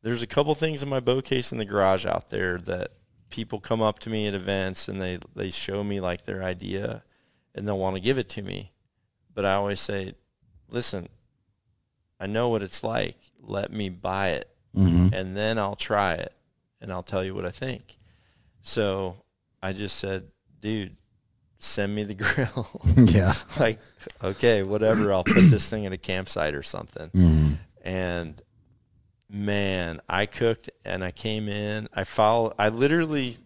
there's a couple things in my bow case in the garage out there that people come up to me at events and they show me like their idea and they'll want to give it to me. But I always say, listen, I know what it's like. Let me buy it. And then I'll try it, and I'll tell you what I think. So I just said, dude, send me the grill. Yeah. Like, okay, whatever. I'll put this thing at a campsite or something. And, man, I cooked, and I came in. I literally,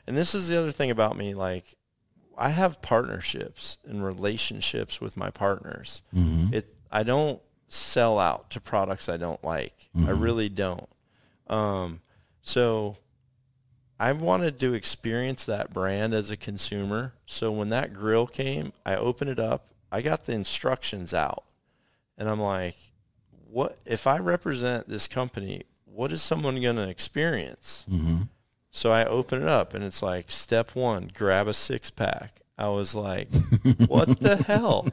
and this is the other thing about me, like, I have partnerships and relationships with my partners. I don't sell out to products I don't like. I really don't. So I wanted to experience that brand as a consumer. So when that grill came, I opened it up. I got the instructions out. And I'm like, what if I represent this company, what is someone going to experience? So I open it up, and it's like, step 1, grab a 6-pack. I was like, what the hell?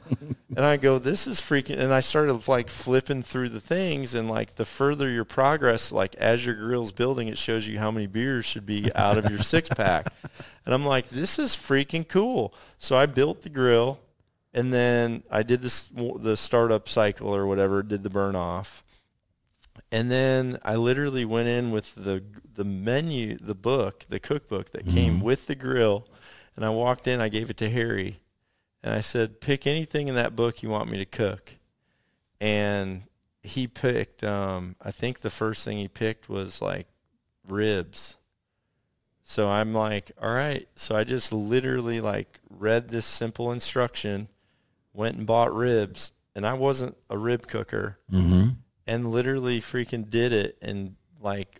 And I go, this is freaking, and I started like flipping through the things, and like the further your progress, like as your grill's building, it shows you how many beers should be out of your 6-pack. And I'm like, this is freaking cool. So I built the grill, and then I did the startup cycle or whatever, did the burn off. And then I literally went in with the menu, the book, the cookbook that came with the grill. And I walked in, I gave it to Harry, and I said, pick anything in that book you want me to cook. And he picked, I think the first thing he picked was like ribs. So I'm like, all right. So I just literally like read this simple instruction, went and bought ribs, and I wasn't a rib cooker, and literally freaking did it. And like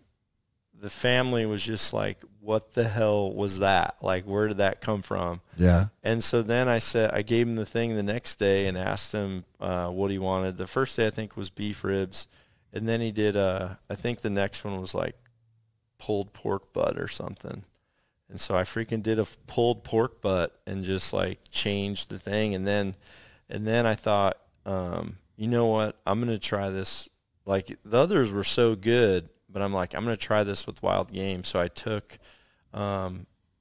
the family was just like, what the hell was that? Like, where did that come from? Yeah. And so then I gave him the thing the next day and asked him what he wanted. The first day I think was beef ribs. And then he did, I think the next one was like pulled pork butt or something. And so I freaking did a pulled pork butt and just like changed the thing. And then I thought, you know what? I'm going to try this. Like the others were so good, but I'm like, I'm going to try this with wild game. So I took a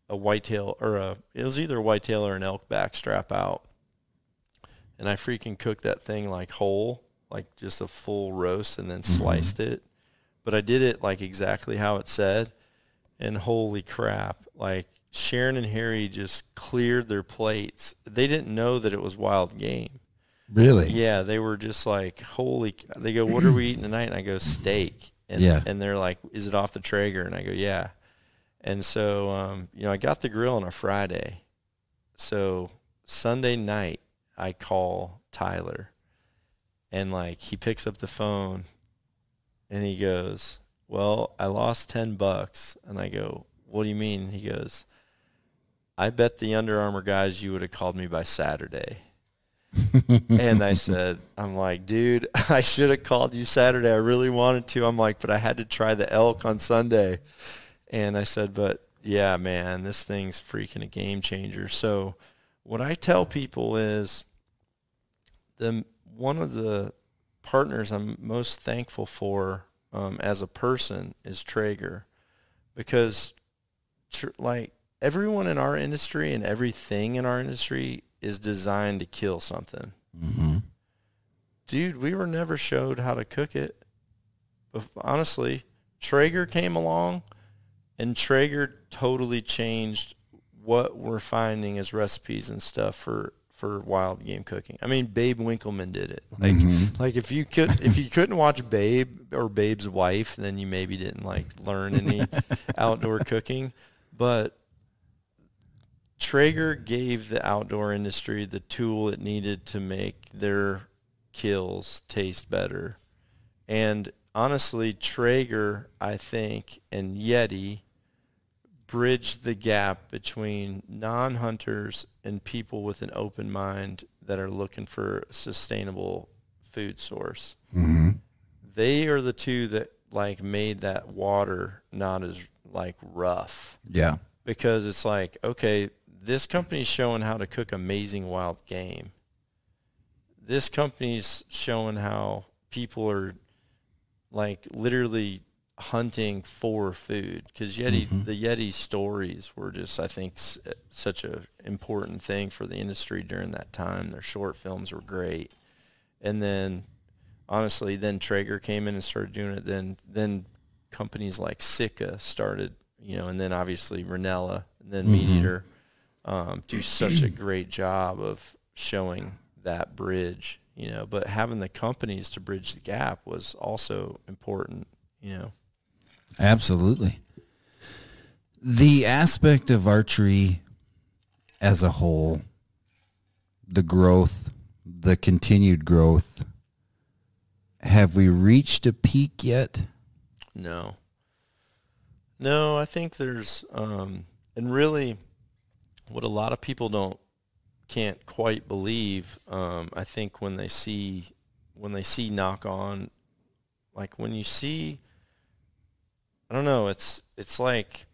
whitetail, or it was either a whitetail or an elk back strap out, and I freaking cooked that thing like whole, like just a full roast, and then sliced it. But I did it like exactly how it said, and holy crap, like Sharon and Harry just cleared their plates. They didn't know that it was wild game. Really? Yeah, they were just like, holy, they go, what are we eating tonight? And I go, steak. And they're like, is it off the Traeger? And I go, yeah. And so, I got the grill on a Friday. So Sunday night, I call Tyler, and like he picks up the phone, and he goes, well, I lost $10. And I go, what do you mean? He goes, I bet the Under Armour guys you would have called me by Saturday. And I said, I'm like, dude, I should have called you Saturday. I really wanted to. I'm like, but I had to try the elk on Sunday. And I said, but yeah, man, this thing's freaking a game changer. So what I tell people is one of the partners I'm most thankful for as a person is Traeger, because like everyone in our industry and everything in our industry is designed to kill something. Dude, we were never showed how to cook it. But honestly, Traeger came along, and Traeger totally changed what we're finding as recipes and stuff for wild game cooking. I mean, Babe Winkleman did it. Like if you couldn't watch Babe or Babe's Wife, then you maybe didn't like learn any outdoor cooking. But Traeger gave the outdoor industry the tool it needed to make their kills taste better. And honestly, Traeger, I think, and Yeti bridged the gap between non-hunters and people with an open mind that are looking for a sustainable food source. They are the two that like made that water not as like rough. Yeah. Because it's like, okay, this company's showing how to cook amazing wild game. This company's showing how people are like literally hunting for food. Because the Yeti stories were just, I think, such an important thing for the industry during that time. Their short films were great. And then, honestly, then Traeger came in and started doing it. Then companies like Sitka started, and then obviously Ranella, and then Meat Eater do such a great job of showing that bridge, but having the companies to bridge the gap was also important, Absolutely. The aspect of archery as a whole, the growth, the continued growth, have we reached a peak yet? No, I think there's, and really what a lot of people can't quite believe, I think when they see Nock On, like when you see, I don't know, it's like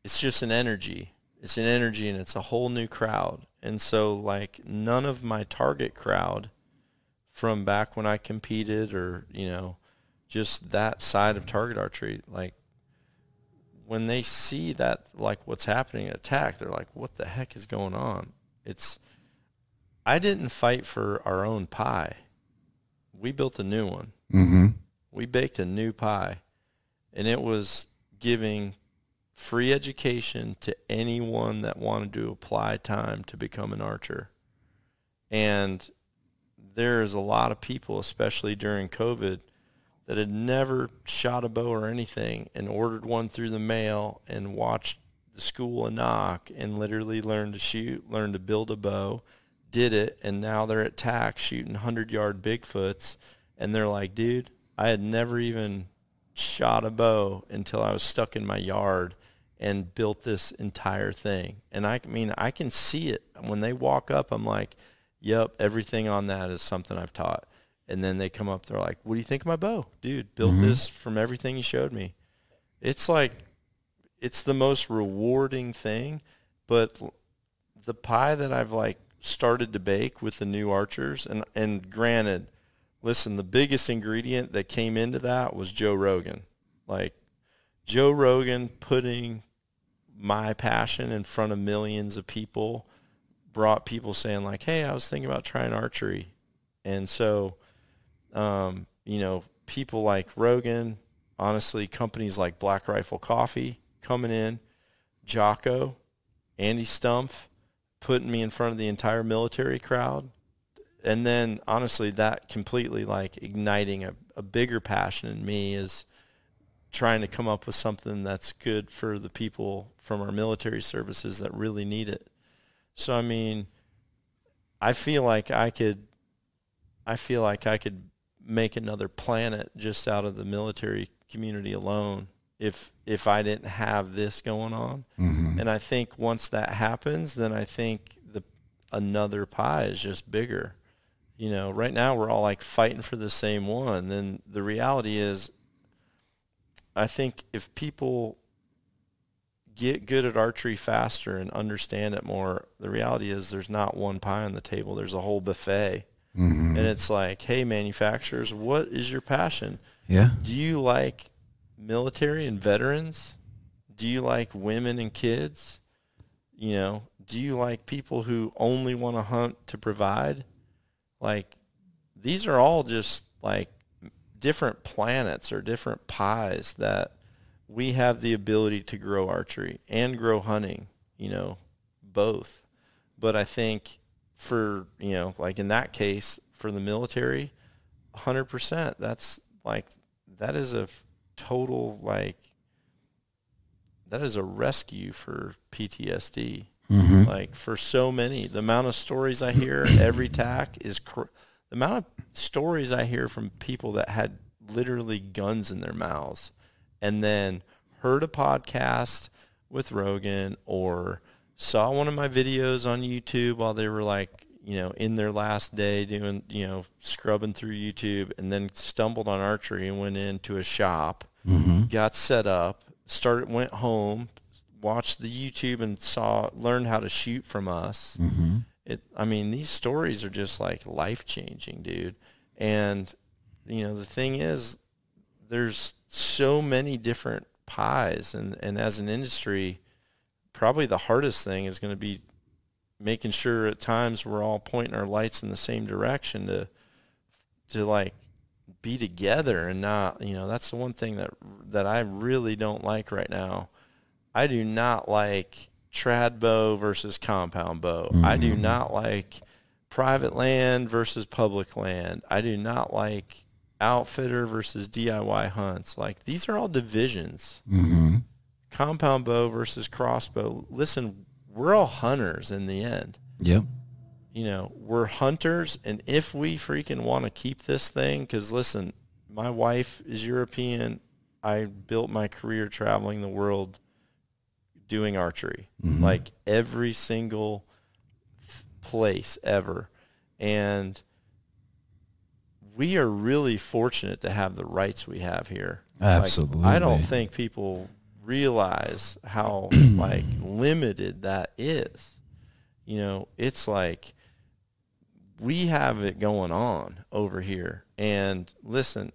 it's just an energy. It's an energy, and it's a whole new crowd. And so, like, none of my target crowd from back when I competed, or, you know, just that side of target archery, like, when they see that, like, what's happening at TAC, they're like, what the heck is going on? I didn't fight for our own pie. We built a new one. Mm-hmm. We baked a new pie, and it was giving free education to anyone that wanted to apply time to become an archer. And there's a lot of people, especially during COVID, that had never shot a bow or anything and ordered one through the mail and watched the school of Nock and literally learned to shoot, learned to build a bow, did it, and now they're at TAC shooting 100-yard Bigfoots, and they're like, dude, I had never even shot a bow until I was stuck in my yard and built this entire thing. And I mean, I can see it. When they walk up, I'm like, yep, everything on that is something I've taught. And then they come up, they're like, what do you think of my bow? Dude, built this from everything you showed me. It's like, it's the most rewarding thing. But the pie that I've, like, started to bake with the new archers, and granted, listen, the biggest ingredient that came into that was Joe Rogan. Like, Joe Rogan putting my passion in front of millions of people brought people saying, like, hey, I was thinking about trying archery. And so, you know, people like Rogan, honestly, companies like Black Rifle Coffee coming in, Jocko, Andy Stumpf, putting me in front of the entire military crowd. And then, honestly, that completely, like, igniting a bigger passion in me is trying to come up with something that's good for the people from our military services that really need it. So, I mean, I feel like I could make another planet just out of the military community alone if I didn't have this going on. Mm-hmm. And I think once that happens, then I think another pie is just bigger. You know, right now we're all, like, fighting for the same one. Then the reality is, I think if people get good at archery faster and understand it more, the reality is there's not one pie on the table. There's a whole buffet. Mm-hmm. And it's like, hey, manufacturers, what is your passion? Yeah. Do you like military and veterans? Do you like women and kids? You know, do you like people who only want to hunt to provide? Like, these are all just, like, different planets or different pies that we have the ability to grow archery and grow hunting, you know, both. But I think for, you know, like in that case, for the military, 100%, that's, like, that is a total, like, that is a rescue for PTSD. Mm-hmm. Like, for so many, the amount of stories I hear every TAC is the amount of stories I hear from people that had literally guns in their mouths and then heard a podcast with Rogan or saw one of my videos on YouTube while they were, like, you know, in their last day doing, you know, scrubbing through YouTube, and then stumbled on archery and went into a shop, got set up, went home, watched the YouTube and learned how to shoot from us. I mean, these stories are just, like, life-changing, dude. And, you know, the thing is, there's so many different pies, and as an industry, probably the hardest thing is going to be making sure at times we're all pointing our lights in the same direction to like be together and not, you know, that's the one thing that I really don't like right now. I do not like trad bow versus compound bow. I do not like private land versus public land. I do not like outfitter versus DIY hunts. Like, these are all divisions. Compound bow versus crossbow. Listen, we're all hunters in the end. Yep. You know, we're hunters, and if we freaking want to keep this thing, because listen, my wife is European. I built my career traveling the world doing archery, like every single place ever. And we are really fortunate to have the rights we have here. Absolutely. Like, I don't think people realize how like limited that is. You know, it's like we have it going on over here. And listen,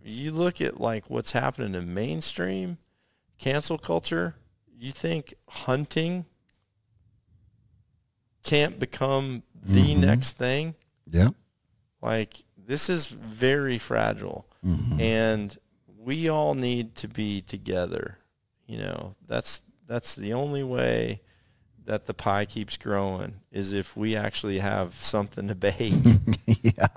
you look at like what's happening in mainstream cancel culture, you think hunting can't become the next thing? Yeah. Like, this is very fragile. And we all need to be together. You know, that's the only way that the pie keeps growing, is if we actually have something to bake. Yeah,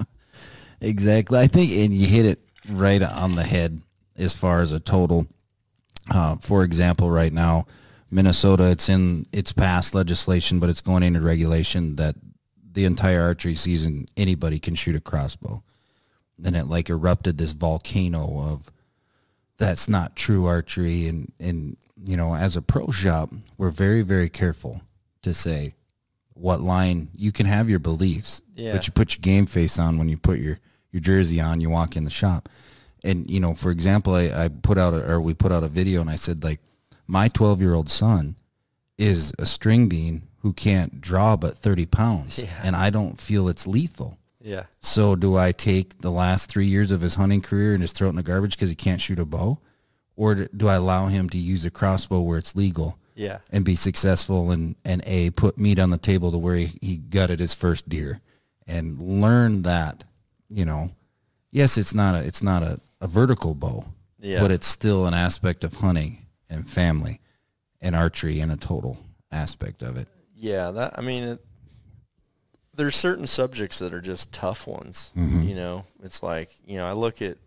exactly. I think, and you hit it right on the head as far as a total. For example, right now, Minnesota, it's passed legislation, but it's going into regulation that the entire archery season, anybody can shoot a crossbow. Then it like erupted this volcano of, that's not true archery. And you know, as a pro shop, we're very, very careful to say what line. You can have your beliefs, but you put your game face on when you put your jersey on, you walk in the shop. And, you know, for example, we put out a video, and I said, like, my 12-year-old son is a string bean who can't draw but 30 pounds, and I don't feel it's lethal. Yeah. So do I take the last 3 years of his hunting career and just throw it in the garbage because he can't shoot a bow? Or do I allow him to use a crossbow where it's legal and be successful and put meat on the table to where he gutted his first deer and learn that, you know, yes, it's not a vertical bow, but it's still an aspect of hunting and family and archery and a total aspect of it. Yeah, there's certain subjects that are just tough ones. You know, it's like, you know, I look at,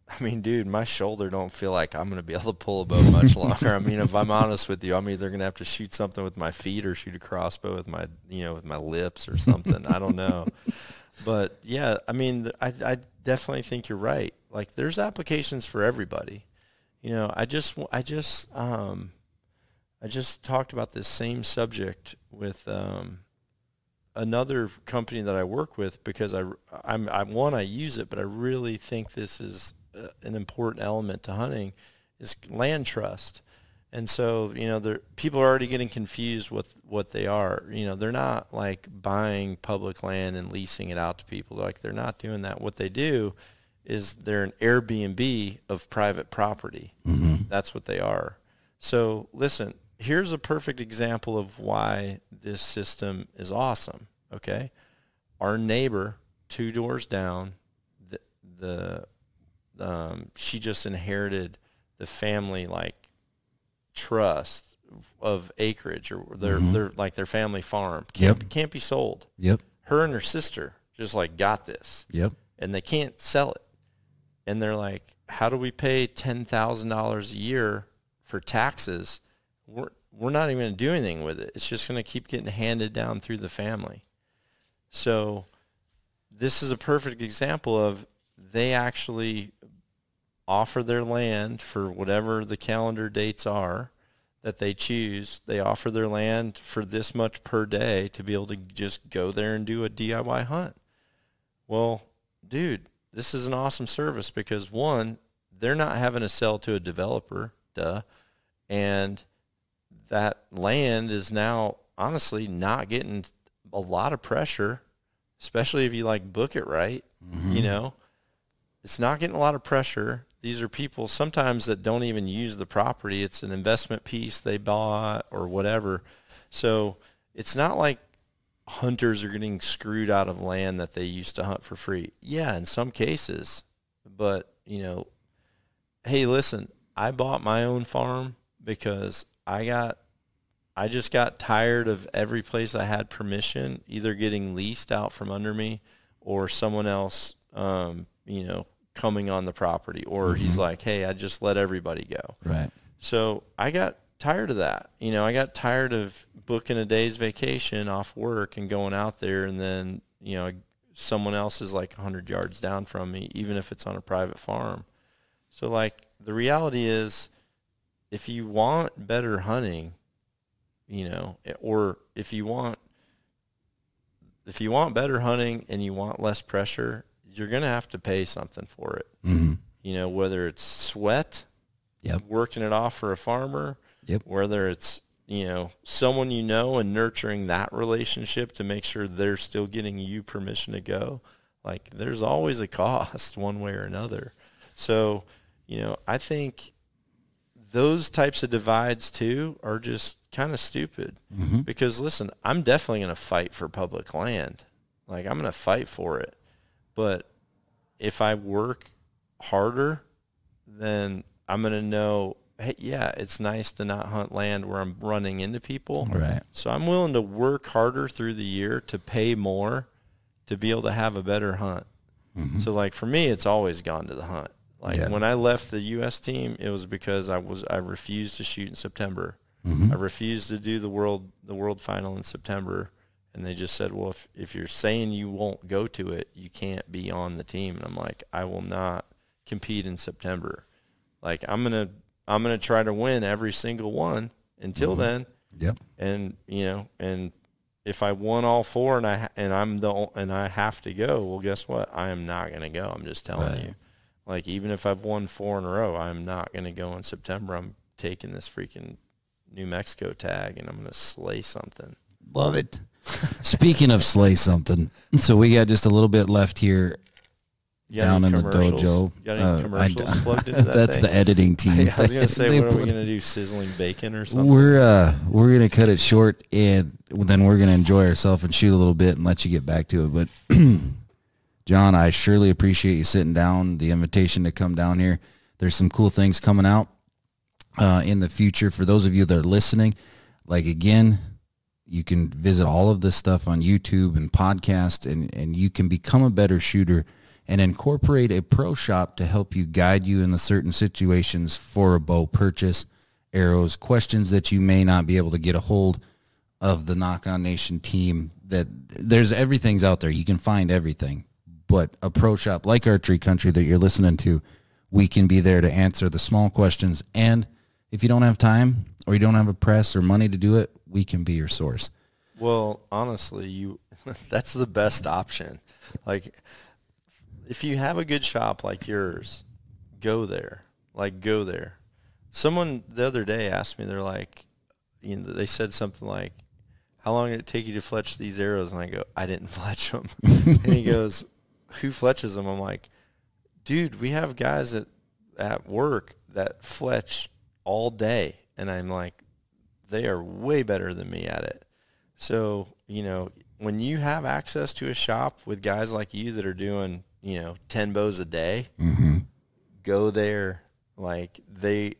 I mean, dude, my shoulder don't feel like I'm going to be able to pull a bow much longer. I mean, if I'm honest with you, I'm either going to have to shoot something with my feet or shoot a crossbow with my, you know, with my lips or something. I don't know. But yeah, I mean, I definitely think you're right. Like, there's applications for everybody. You know, I just talked about this same subject with another company that I work with, because I use it, but I really think this is an important element to hunting, is land trust. And so, you know, people are already getting confused with what they are. You know, they're not like buying public land and leasing it out to people. Like, they're not doing that. What they do is they're an Airbnb of private property. That's what they are. So listen, here's a perfect example of why this system is awesome. Okay. Our neighbor 2 doors down, she just inherited the family, like, trust of acreage, or their like their family farm. Can't be sold. Her and her sister just like got this. And they can't sell it. And they're like, how do we pay $10,000 a year for taxes? We're not even going to do anything with it. It's just going to keep getting handed down through the family. So this is a perfect example of, they actually offer their land for whatever the calendar dates are that they choose. They offer their land for this much per day to be able to just go there and do a DIY hunt. Well, dude, this is an awesome service, because one, they're not having to sell to a developer, and that land is now honestly not getting a lot of pressure, especially if you like book it right. You know, it's not getting a lot of pressure. These are people sometimes that don't even use the property. It's an investment piece they bought or whatever. So it's not like hunters are getting screwed out of land that they used to hunt for free. Yeah, in some cases. But, you know, hey, listen, I bought my own farm because I just got tired of every place I had permission either getting leased out from under me or someone else, you know, coming on the property, or he's like, hey, I just let everybody go. Right. So I got tired of that. You know, I got tired of booking a day's vacation off work and going out there, and then, you know, someone else is like 100 yards down from me, even if it's on a private farm. So, like, the reality is, if you want better hunting, you know, or if you want better hunting and you want less pressure, you're going to have to pay something for it. You know, whether it's sweat, working it off for a farmer, Yep. whether it's, someone and nurturing that relationship to make sure they're still getting you permission to go. Like, there's always a cost one way or another. So, I think those types of divides too are just kind of stupid. Mm-hmm. Because listen, I'm definitely going to fight for public land. Like, I'm going to fight for it. But if I work harder, then I'm going to know, hey, yeah, it's nice to not hunt land where I'm running into people. Right. So I'm willing to work harder through the year to pay more to be able to have a better hunt. Mm-hmm. So, like, for me, it's always gone to the hunt. Like, when I left the U.S. team, it was because I refused to shoot in September. Mm-hmm. I refused to do the world final in September. And they just said, well, if you're saying you won't go to it, you can't be on the team. And I'm like, I will not compete in September. Like, I'm gonna try to win every single one until then. Yep. And and if I won all four and I have to go, well, guess what? I am not gonna go. I'm just telling you. Like, even if I've won 4 in a row, I'm not gonna go in September. I'm taking this freaking New Mexico tag and I'm gonna slay something. Love it. Speaking of slay something, so we got just a little bit left here. Down in the dojo. Got any commercials plugged into that That's thing? The editing team. I was going to say, what are we going to do, sizzling bacon or something? We're going to cut it short, and then we're going to enjoy ourselves and shoot a little bit and let you get back to it. But, John, I surely appreciate you sitting down, the invitation to come down here. There's some cool things coming out in the future. For those of you that are listening, like, again, you can visit all of this stuff on YouTube and podcast, and you can become a better shooter and incorporate a pro shop to help you guide you in the certain situations for a bow purchase, arrows, questions that you may not be able to get a hold of the Nock On Nation team. That there's everything's out there. You can find everything. But a pro shop like Archery Country that you're listening to, we can be there to answer the small questions. And if you don't have time or you don't have a press or money to do it, we can be your source. Well, honestly, that's the best option. Like, if you have a good shop like yours, go there. Like, go there. Someone the other day asked me, they're like, they said something like, how long did it take you to fletch these arrows? And I go, I didn't fletch them. And he goes, who fletches them? I'm like, dude, we have guys at work that fletch all day. And I'm like, they are way better than me at it. So, when you have access to a shop with guys like you that are doing, 10 bows a day, mm-hmm. go there. Like, the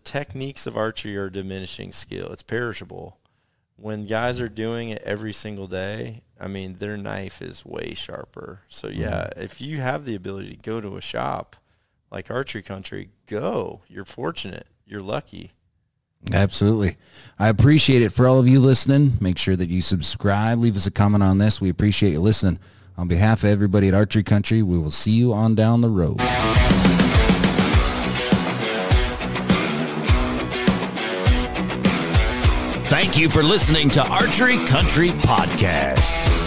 techniques of archery are diminishing skill. It's perishable. When guys are doing it every single day, I mean, their knife is way sharper. So, yeah, if you have the ability to go to a shop like Archery Country, go. You're fortunate. You're lucky. Absolutely. I appreciate it. For all of you listening, make sure that you subscribe. Leave us a comment on this. We appreciate you listening. On behalf of everybody at Archery Country, we will see you on down the road. Thank you for listening to Archery Country Podcast.